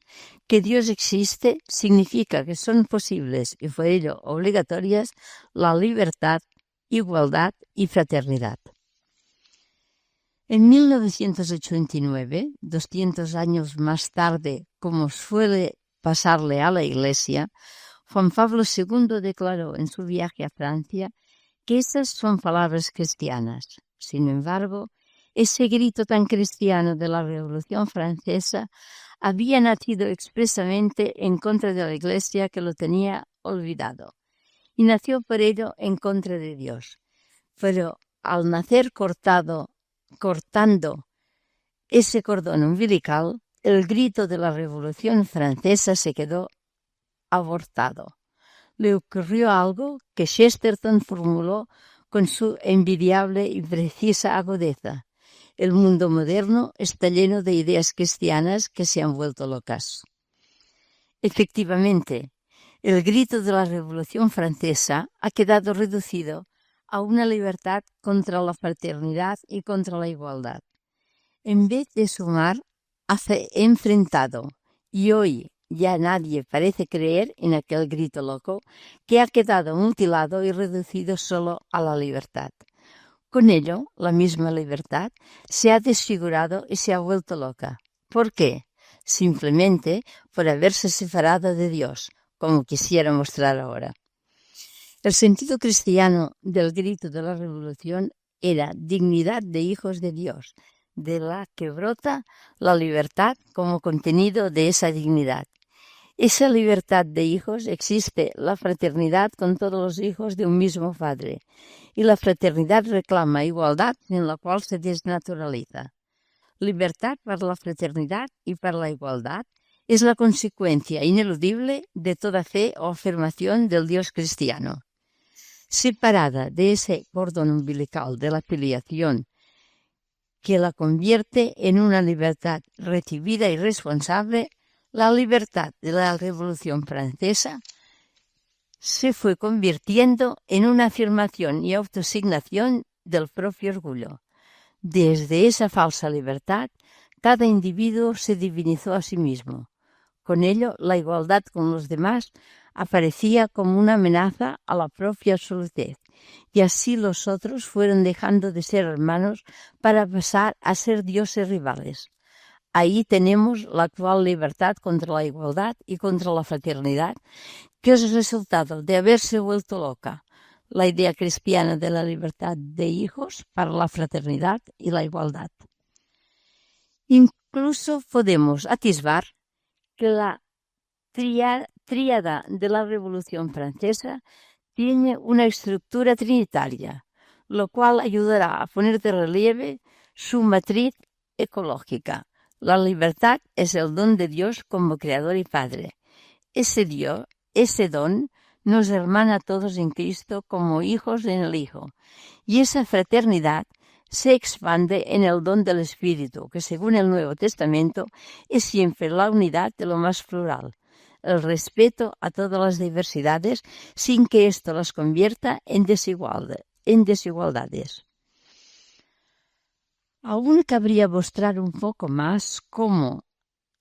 Que Dios existe significa que son posibles y por ello obligatorias la libertad, igualdad y fraternidad. En 1989, 200 años más tarde, como suele pasarle a la Iglesia, Juan Pablo II declaró en su viaje a Francia que esas son palabras cristianas. Sin embargo, ese grito tan cristiano de la Revolución Francesa había nacido expresamente en contra de la Iglesia, que lo tenía olvidado, y nació por ello en contra de Dios. Pero al nacer cortando ese cordón umbilical, el grito de la Revolución Francesa se quedó abortado. Le ocurrió algo que Chesterton formuló con su envidiable y precisa agudeza: el mundo moderno está lleno de ideas cristianas que se han vuelto locas. Efectivamente, el grito de la Revolución Francesa ha quedado reducido a una libertad contra la fraternidad y contra la igualdad. En vez de sumar, ha enfrentado, y hoy ya nadie parece creer en aquel grito loco, que ha quedado mutilado y reducido solo a la libertad. Con ello, la misma libertad se ha desfigurado y se ha vuelto loca. ¿Por qué? Simplemente por haberse separado de Dios, como quisiera mostrar ahora. El sentido cristiano del grito de la Revolución era dignidad de hijos de Dios, de la que brota la libertad como contenido de esa dignidad. Esa libertad de hijos existe la fraternidad con todos los hijos de un mismo Padre, y la fraternidad reclama igualdad en la cual se desnaturaliza. Libertad para la fraternidad y para la igualdad es la consecuencia ineludible de toda fe o afirmación del Dios cristiano. Separada de ese cordón umbilical de la filiación que la convierte en una libertad recibida y responsable, la libertad de la Revolución Francesa se fue convirtiendo en una afirmación y autoasignación del propio orgullo. Desde esa falsa libertad, cada individuo se divinizó a sí mismo. Con ello, la igualdad con los demás aparecía como una amenaza a la propia absolutez, y así los otros fueron dejando de ser hermanos para pasar a ser dioses rivales. Ahí tenemos la actual libertad contra la igualdad y contra la fraternidad, que es el resultado de haberse vuelto loca la idea cristiana de la libertad de hijos para la fraternidad y la igualdad. Incluso podemos atisbar que la tríada de la Revolución Francesa tiene una estructura trinitaria, lo cual ayudará a poner de relieve su matriz ecológica. La libertad es el don de Dios como Creador y Padre. Ese don nos hermana a todos en Cristo como hijos en el Hijo, y esa fraternidad se expande en el don del Espíritu, que según el Nuevo Testamento es siempre la unidad de lo más plural, el respeto a todas las diversidades sin que esto las convierta en desigualdades. Aún cabría mostrar un poco más cómo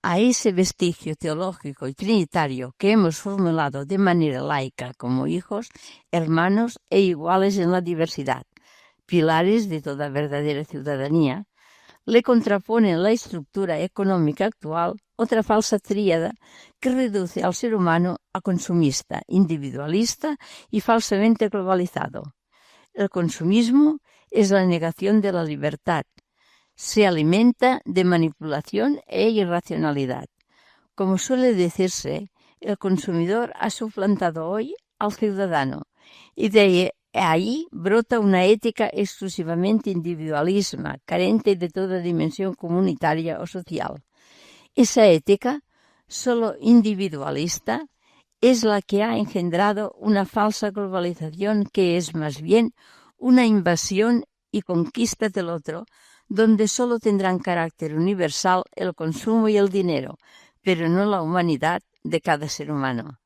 a ese vestigio teológico y trinitario que hemos formulado de manera laica como hijos, hermanos e iguales en la diversidad, pilares de toda verdadera ciudadanía, le contrapone en la estructura económica actual otra falsa tríada que reduce al ser humano a consumista, individualista y falsamente globalizado. El consumismo es la negación de la libertad. Se alimenta de manipulación e irracionalidad. Como suele decirse, el consumidor ha suplantado hoy al ciudadano y de ahí brota una ética exclusivamente individualista, carente de toda dimensión comunitaria o social. Esa ética, solo individualista, es la que ha engendrado una falsa globalización que es más bien una invasión y conquista del otro, donde solo tendrán carácter universal el consumo y el dinero, pero no la humanidad de cada ser humano.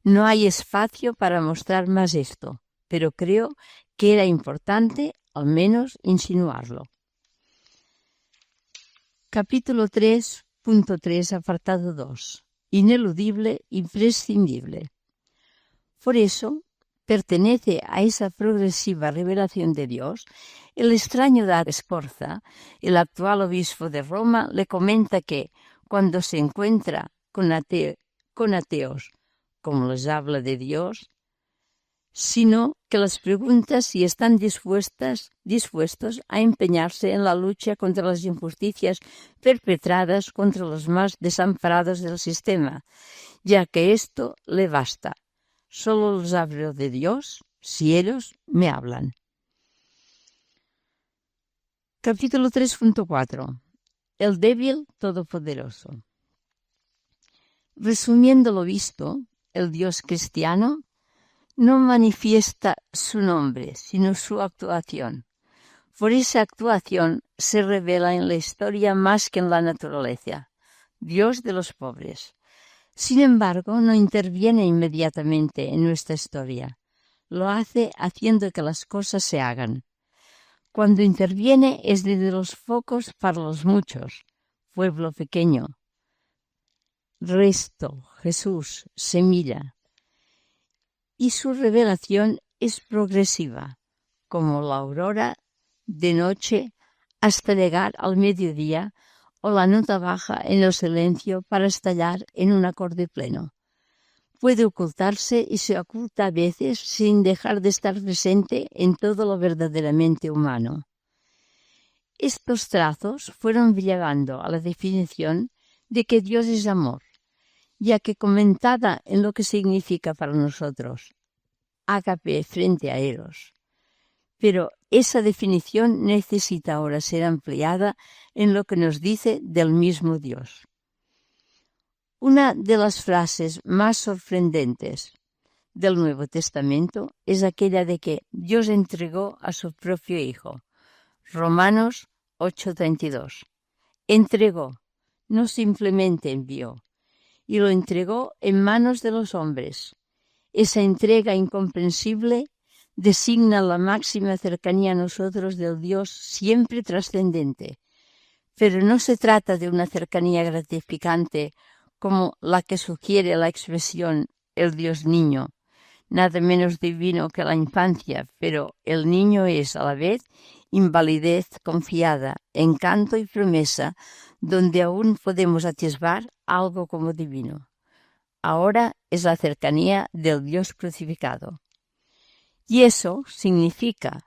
No hay espacio para mostrar más esto, pero creo que era importante al menos insinuarlo. Capítulo 3.3, apartado 2. Ineludible, imprescindible. Por eso, pertenece a esa progresiva revelación de Dios. El extraño Dante Sforza, el actual obispo de Roma, le comenta que cuando se encuentra con ateos, como les habla de Dios, sino que les pregunta si están dispuestos a empeñarse en la lucha contra las injusticias perpetradas contra los más desamparados del sistema, ya que esto le basta. Solo les hablo de Dios si ellos me hablan. Capítulo 3.4. El débil todopoderoso. Resumiendo lo visto, el Dios cristiano no manifiesta su nombre, sino su actuación. Por esa actuación se revela en la historia más que en la naturaleza, Dios de los pobres. Sin embargo, no interviene inmediatamente en nuestra historia. Lo hace haciendo que las cosas se hagan. Cuando interviene es desde los pocos para los muchos, pueblo pequeño. Resto, Jesús, semilla. Y su revelación es progresiva, como la aurora de noche hasta llegar al mediodía o la nota baja en el silencio para estallar en un acorde pleno. Puede ocultarse y se oculta a veces sin dejar de estar presente en todo lo verdaderamente humano. Estos trazos fueron llegando a la definición de que Dios es amor, ya que comentada en lo que significa para nosotros ágape frente a eros. Pero esa definición necesita ahora ser ampliada en lo que nos dice del mismo Dios. Una de las frases más sorprendentes del Nuevo Testamento es aquella de que Dios entregó a su propio Hijo. Romanos 8:32. Entregó, no simplemente envió, y lo entregó en manos de los hombres. Esa entrega incomprensible designa la máxima cercanía a nosotros del Dios siempre trascendente. Pero no se trata de una cercanía gratificante como la que sugiere la expresión el Dios niño, nada menos divino que la infancia, pero el niño es a la vez invalidez confiada, encanto y promesa, donde aún podemos atisbar algo como divino. Ahora es la cercanía del Dios crucificado. Y eso significa,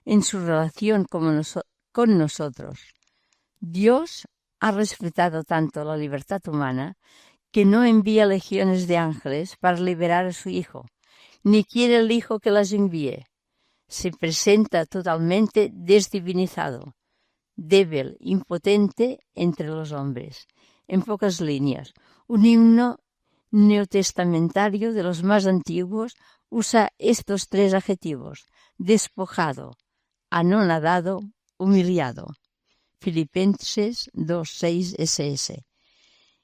en su relación con nosotros, Dios ha respetado tanto la libertad humana que no envía legiones de ángeles para liberar a su Hijo, ni quiere el Hijo que las envíe. Se presenta totalmente desdivinizado, débil, impotente entre los hombres. En pocas líneas, un himno neotestamentario de los más antiguos usa estos tres adjetivos: despojado, anonadado, humillado. Filipenses 2:6 SS.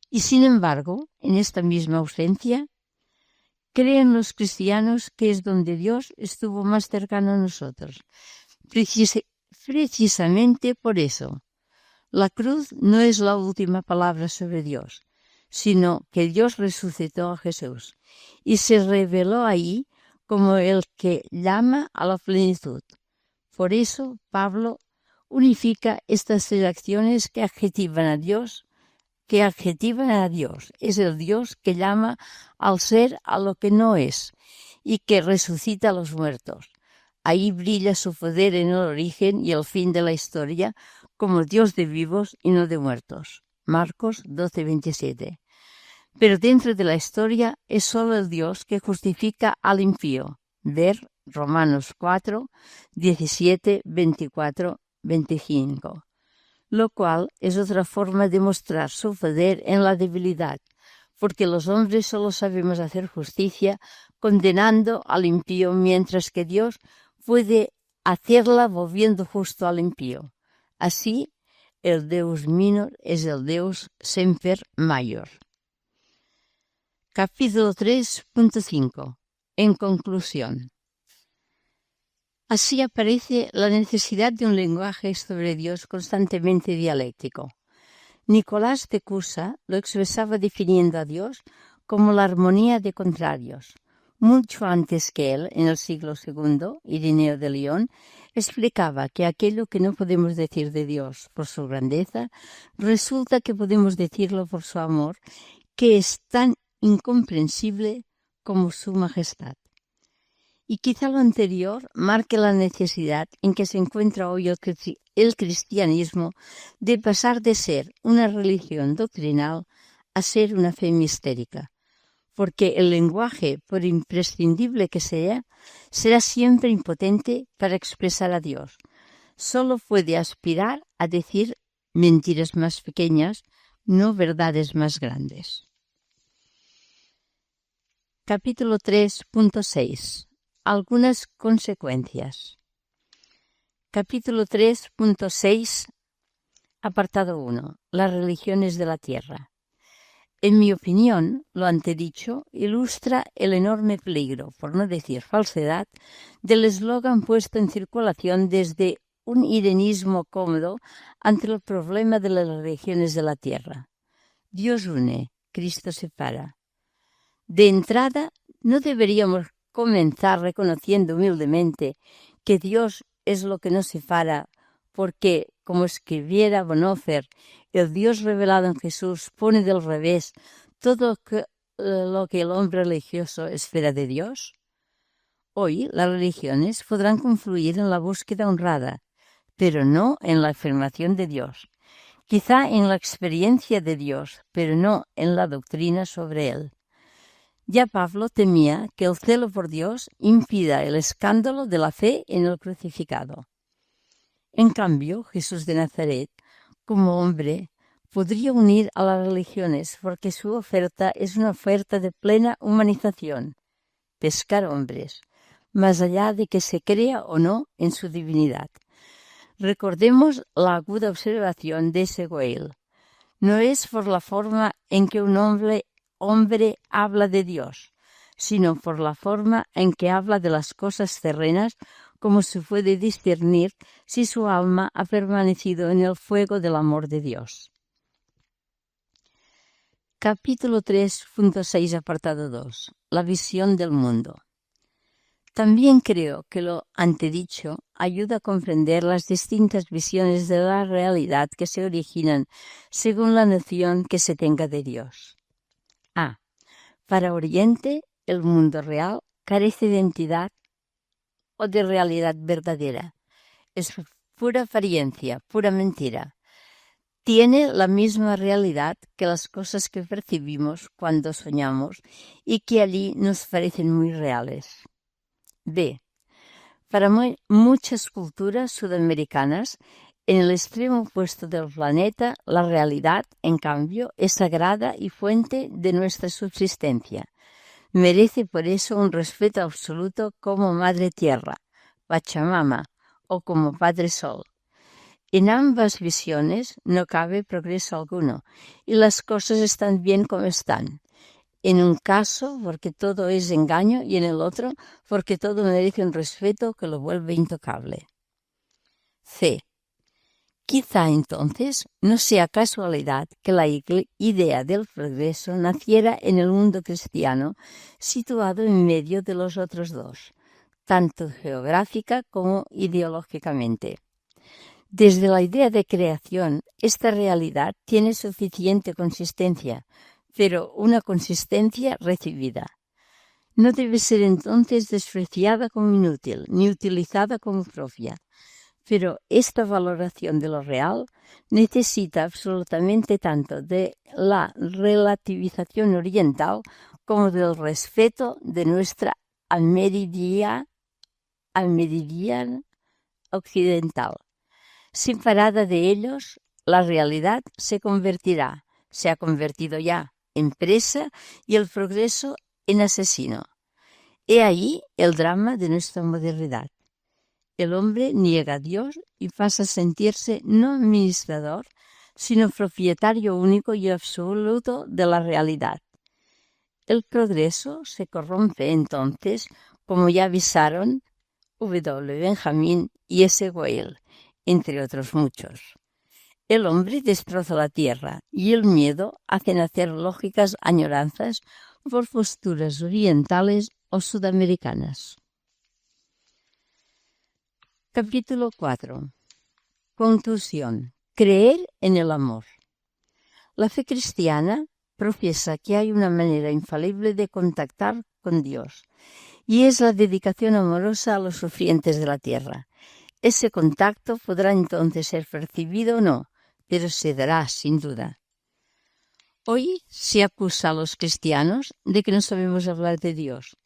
Y sin embargo, en esta misma ausencia, creen los cristianos que es donde Dios estuvo más cercano a nosotros. Precisamente por eso, la cruz no es la última palabra sobre Dios, sino que Dios resucitó a Jesús y se reveló ahí como el que llama a la plenitud. Por eso Pablo unifica estas tres acciones que adjetivan a Dios. Es el Dios que llama al ser a lo que no es y que resucita a los muertos. Ahí brilla su poder en el origen y el fin de la historia como Dios de vivos y no de muertos. Marcos 12:27. Pero dentro de la historia es solo el Dios que justifica al impío. Ver Romanos 4, 17, 24, 25. Lo cual es otra forma de mostrar su poder en la debilidad, porque los hombres solo sabemos hacer justicia condenando al impío, mientras que Dios puede hacerla volviendo justo al impío. Así, el Deus minor es el Deus semper maior. Capítulo 3.5. En conclusión. Así aparece la necesidad de un lenguaje sobre Dios constantemente dialéctico. Nicolás de Cusa lo expresaba definiendo a Dios como la armonía de contrarios. Mucho antes que él, en el siglo II, Ireneo de León explicaba que aquello que no podemos decir de Dios por su grandeza, resulta que podemos decirlo por su amor, que es tan incomprensible como su majestad. Y quizá lo anterior marque la necesidad en que se encuentra hoy el cristianismo de pasar de ser una religión doctrinal a ser una fe mistérica, porque el lenguaje, por imprescindible que sea, será siempre impotente para expresar a Dios. Solo puede aspirar a decir mentiras más pequeñas, no verdades más grandes. Capítulo 3.6. Algunas consecuencias. Capítulo 3.6, apartado 1. Las religiones de la tierra. En mi opinión, lo antedicho ilustra el enorme peligro, por no decir falsedad, del eslogan puesto en circulación desde un irenismo cómodo ante el problema de las religiones de la tierra. Dios une, Cristo separa. De entrada, no deberíamos comenzar reconociendo humildemente que Dios es lo que nos separa, porque, como escribiera Bonhoeffer, el Dios revelado en Jesús pone del revés todo lo que el hombre religioso espera de Dios. Hoy las religiones podrán confluir en la búsqueda honrada, pero no en la afirmación de Dios. Quizá en la experiencia de Dios, pero no en la doctrina sobre Él. Ya Pablo temía que el celo por Dios impida el escándalo de la fe en el crucificado. En cambio, Jesús de Nazaret, como hombre, podría unir a las religiones porque su oferta es una oferta de plena humanización, pescar hombres, más allá de que se crea o no en su divinidad. Recordemos la aguda observación de Seguel. No es por la forma en que un hombre habla de Dios, sino por la forma en que habla de las cosas terrenas, como se puede discernir si su alma ha permanecido en el fuego del amor de Dios. Capítulo 3.6, apartado 2. La visión del mundo. También creo que lo antedicho ayuda a comprender las distintas visiones de la realidad que se originan según la noción que se tenga de Dios. A. Para Oriente, el mundo real carece de entidad o de realidad verdadera. Es pura apariencia, pura mentira. tiene la misma realidad que las cosas que percibimos cuando soñamos y que allí nos parecen muy reales. B. Para muchas culturas sudamericanas, en el extremo opuesto del planeta, la realidad, en cambio, es sagrada y fuente de nuestra subsistencia. Merece por eso un respeto absoluto como Madre Tierra, Pachamama, o como Padre Sol. En ambas visiones no cabe progreso alguno, y las cosas están bien como están. En un caso, porque todo es engaño, y en el otro, porque todo merece un respeto que lo vuelve intocable. C. Quizá entonces no sea casualidad que la idea del progreso naciera en el mundo cristiano, situado en medio de los otros dos, tanto geográfica como ideológicamente. Desde la idea de creación, esta realidad tiene suficiente consistencia, pero una consistencia recibida. No debe ser entonces despreciada como inútil, ni utilizada como propia. Pero esta valoración de lo real necesita absolutamente tanto de la relativización oriental como del respeto de nuestra almeridiana occidental. Separada de ellos, la realidad se ha convertido ya en presa y el progreso en asesino. He ahí el drama de nuestra modernidad. El hombre niega a Dios y pasa a sentirse no administrador, sino propietario único y absoluto de la realidad. El progreso se corrompe entonces, como ya avisaron W. Benjamin y S. Weil, entre otros muchos. El hombre destroza la tierra y el miedo hace nacer lógicas añoranzas por posturas orientales o sudamericanas. Capítulo 4. Conclusión. Creer en el amor. La fe cristiana profesa que hay una manera infalible de contactar con Dios, y es la dedicación amorosa a los sufrientes de la tierra. Ese contacto podrá entonces ser percibido o no, pero se dará sin duda. Hoy se acusa a los cristianos de que no sabemos hablar de Dios.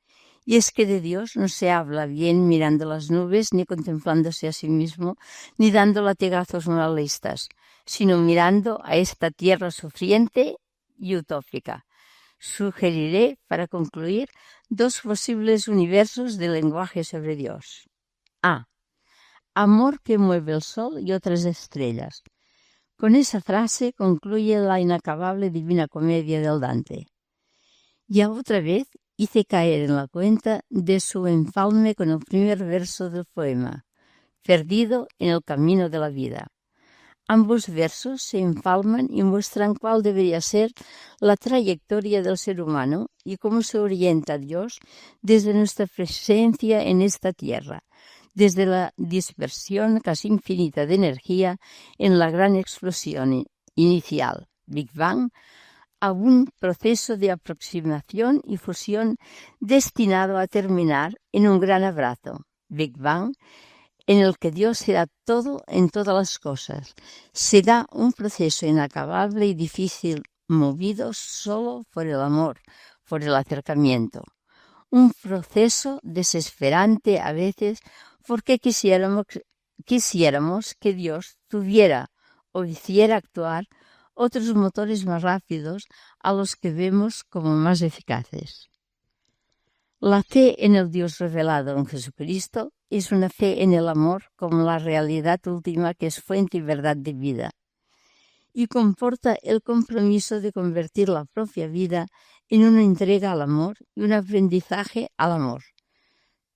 Y es que de Dios no se habla bien mirando las nubes, ni contemplándose a sí mismo, ni dando latigazos moralistas, sino mirando a esta tierra sufriente y utópica. Sugeriré, para concluir, dos posibles universos de lenguaje sobre Dios. A. Amor que mueve el sol y otras estrellas. Con esa frase concluye la inacabable Divina Comedia del Dante. Y a otra vez hice caer en la cuenta de su empalme con el primer verso del poema, perdido en el camino de la vida. Ambos versos se empalman y muestran cuál debería ser la trayectoria del ser humano y cómo se orienta a Dios desde nuestra presencia en esta tierra, desde la dispersión casi infinita de energía en la gran explosión inicial, Big Bang, a un proceso de aproximación y fusión destinado a terminar en un gran abrazo, Big Bang, en el que Dios será todo en todas las cosas. Será un proceso inacabable y difícil, movido solo por el amor, por el acercamiento. Un proceso desesperante a veces porque quisiéramos que Dios tuviera o hiciera actuar otros motores más rápidos a los que vemos como más eficaces. La fe en el Dios revelado en Jesucristo es una fe en el amor como la realidad última que es fuente y verdad de vida, y comporta el compromiso de convertir la propia vida en una entrega al amor y un aprendizaje al amor.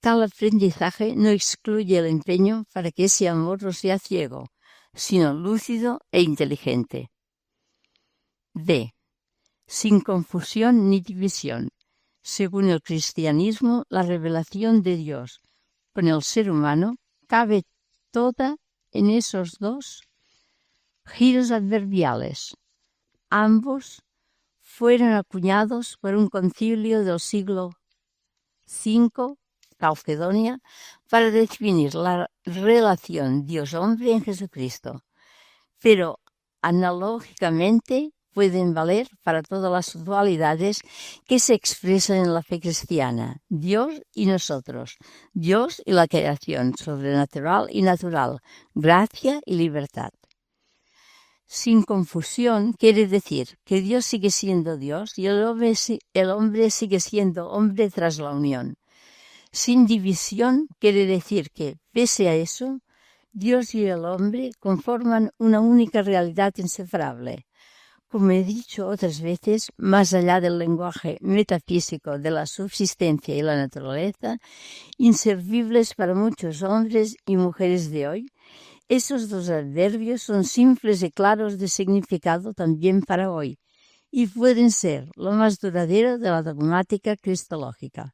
Tal aprendizaje no excluye el empeño para que ese amor no sea ciego, sino lúcido e inteligente. D. Sin confusión ni división. Según el cristianismo, la revelación de Dios con el ser humano cabe toda en esos dos giros adverbiales. Ambos fueron acuñados por un concilio del siglo V, Calcedonia, para definir la relación Dios-hombre en Jesucristo. Pero analógicamente pueden valer para todas las dualidades que se expresan en la fe cristiana, Dios y nosotros, Dios y la creación, sobrenatural y natural, gracia y libertad. Sin confusión quiere decir que Dios sigue siendo Dios y el hombre sigue siendo hombre tras la unión. Sin división quiere decir que, pese a eso, Dios y el hombre conforman una única realidad inseparable. Como he dicho otras veces, más allá del lenguaje metafísico de la subsistencia y la naturaleza, inservibles para muchos hombres y mujeres de hoy, esos dos adverbios son simples y claros de significado también para hoy, y pueden ser lo más duradero de la dogmática cristológica.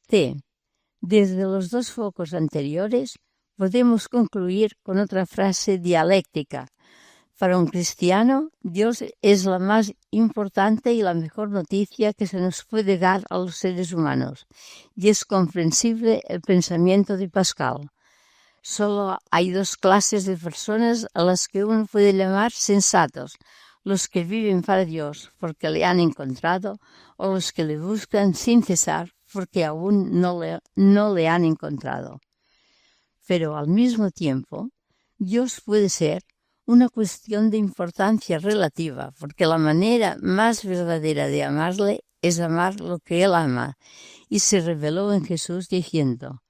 C. Desde los dos focos anteriores podemos concluir con otra frase dialéctica. Para un cristiano, Dios es la más importante y la mejor noticia que se nos puede dar a los seres humanos, y es comprensible el pensamiento de Pascal. Solo hay dos clases de personas a las que uno puede llamar sensatos, los que viven para Dios porque le han encontrado, o los que le buscan sin cesar porque aún no le han encontrado. Pero al mismo tiempo, Dios puede ser una cuestión de importancia relativa, porque la manera más verdadera de amarle es amar lo que Él ama, y se reveló en Jesús diciendo: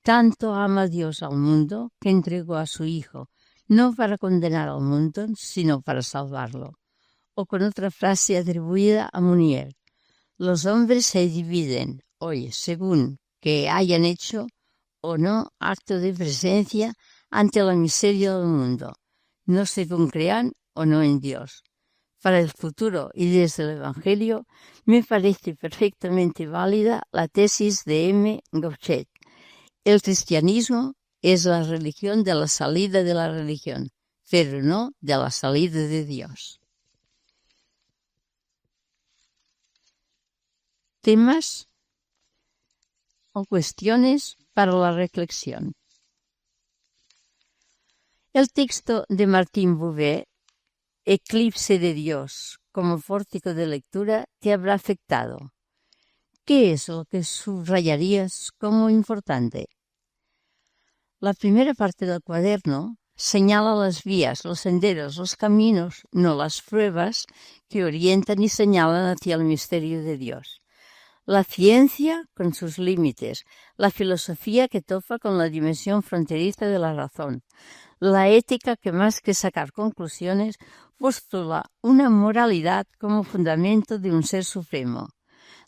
tanto ama Dios al mundo que entregó a su Hijo, no para condenar al mundo, sino para salvarlo. O con otra frase atribuida a Mounier: los hombres se dividen hoy según que hayan hecho o no acto de presencia ante la miseria del mundo, no según crean o no en Dios. Para el futuro y desde el Evangelio me parece perfectamente válida la tesis de M. Gauchet. El cristianismo es la religión de la salida de la religión, pero no de la salida de Dios. Temas o cuestiones para la reflexión. El texto de Martín Bouvet, Eclipse de Dios, como pórtico de lectura, te habrá afectado. ¿Qué es lo que subrayarías como importante? La primera parte del cuaderno señala las vías, los senderos, los caminos, no las pruebas, que orientan y señalan hacia el misterio de Dios. La ciencia con sus límites, la filosofía que topa con la dimensión fronteriza de la razón, la ética que más que sacar conclusiones postula una moralidad como fundamento de un ser supremo,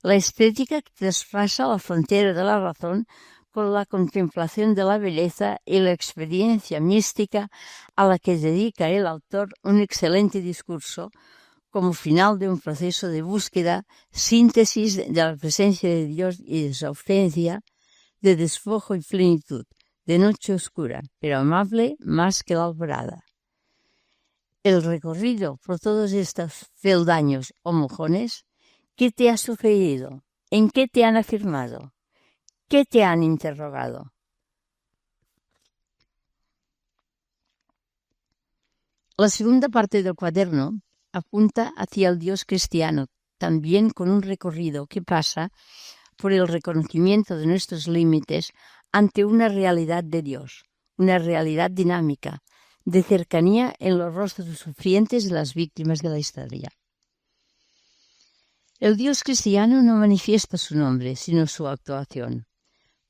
la estética que traspasa la frontera de la razón con la contemplación de la belleza y la experiencia mística a la que dedica el autor un excelente discurso como final de un proceso de búsqueda, síntesis de la presencia de Dios y de su ausencia, de despojo y plenitud, de noche oscura, pero amable más que la alborada. El recorrido por todos estos peldaños o mojones, ¿qué te ha sucedido? ¿En qué te han afirmado? ¿Qué te han interrogado? La segunda parte del cuaderno apunta hacia el Dios cristiano, también con un recorrido que pasa por el reconocimiento de nuestros límites ante una realidad de Dios, una realidad dinámica, de cercanía en los rostros sufrientes de las víctimas de la historia. El Dios cristiano no manifiesta su nombre, sino su actuación.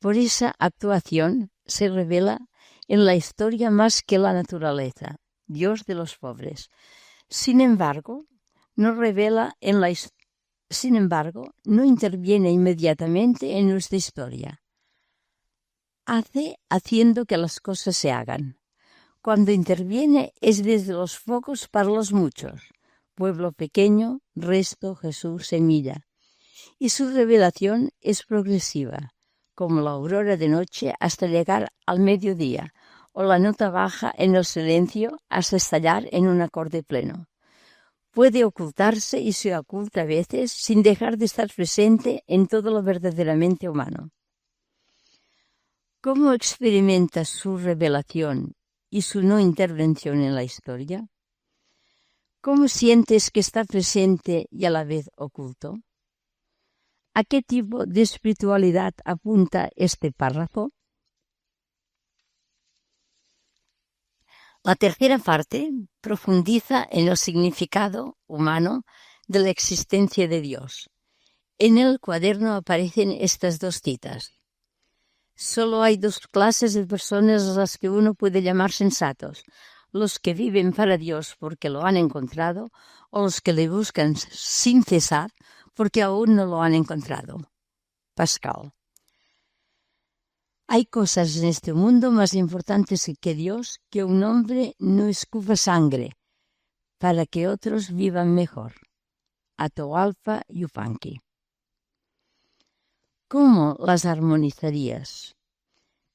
Por esa actuación se revela en la historia más que la naturaleza, Dios de los pobres. Sin embargo, no interviene inmediatamente en nuestra historia. Haciendo que las cosas se hagan. Cuando interviene es desde los pocos para los muchos. Pueblo pequeño, resto, Jesús, semilla. Y su revelación es progresiva, como la aurora de noche hasta llegar al mediodía, o la nota baja en el silencio hasta estallar en un acorde pleno. Puede ocultarse y se oculta a veces sin dejar de estar presente en todo lo verdaderamente humano. ¿Cómo experimentas su revelación y su no intervención en la historia? ¿Cómo sientes que está presente y a la vez oculto? ¿A qué tipo de espiritualidad apunta este párrafo? La tercera parte profundiza en el significado humano de la existencia de Dios. En el cuaderno aparecen estas dos citas. Solo hay dos clases de personas a las que uno puede llamar sensatos: los que viven para Dios porque lo han encontrado, o los que le buscan sin cesar porque aún no lo han encontrado. Pascal. Hay cosas en este mundo más importantes que Dios, que un hombre no escupa sangre para que otros vivan mejor. Atahualpa Yupanqui. ¿Cómo las armonizarías?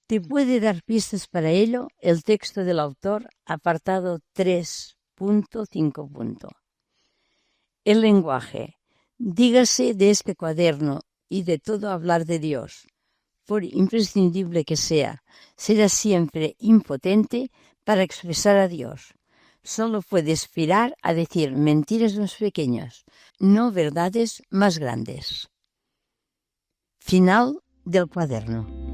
Te puede dar pistas para ello el texto del autor, apartado 3.5. El lenguaje. Dígase de este cuaderno y de todo hablar de Dios, por imprescindible que sea, será siempre impotente para expresar a Dios. Solo puede aspirar a decir mentiras más pequeñas, no verdades más grandes. Final del cuaderno.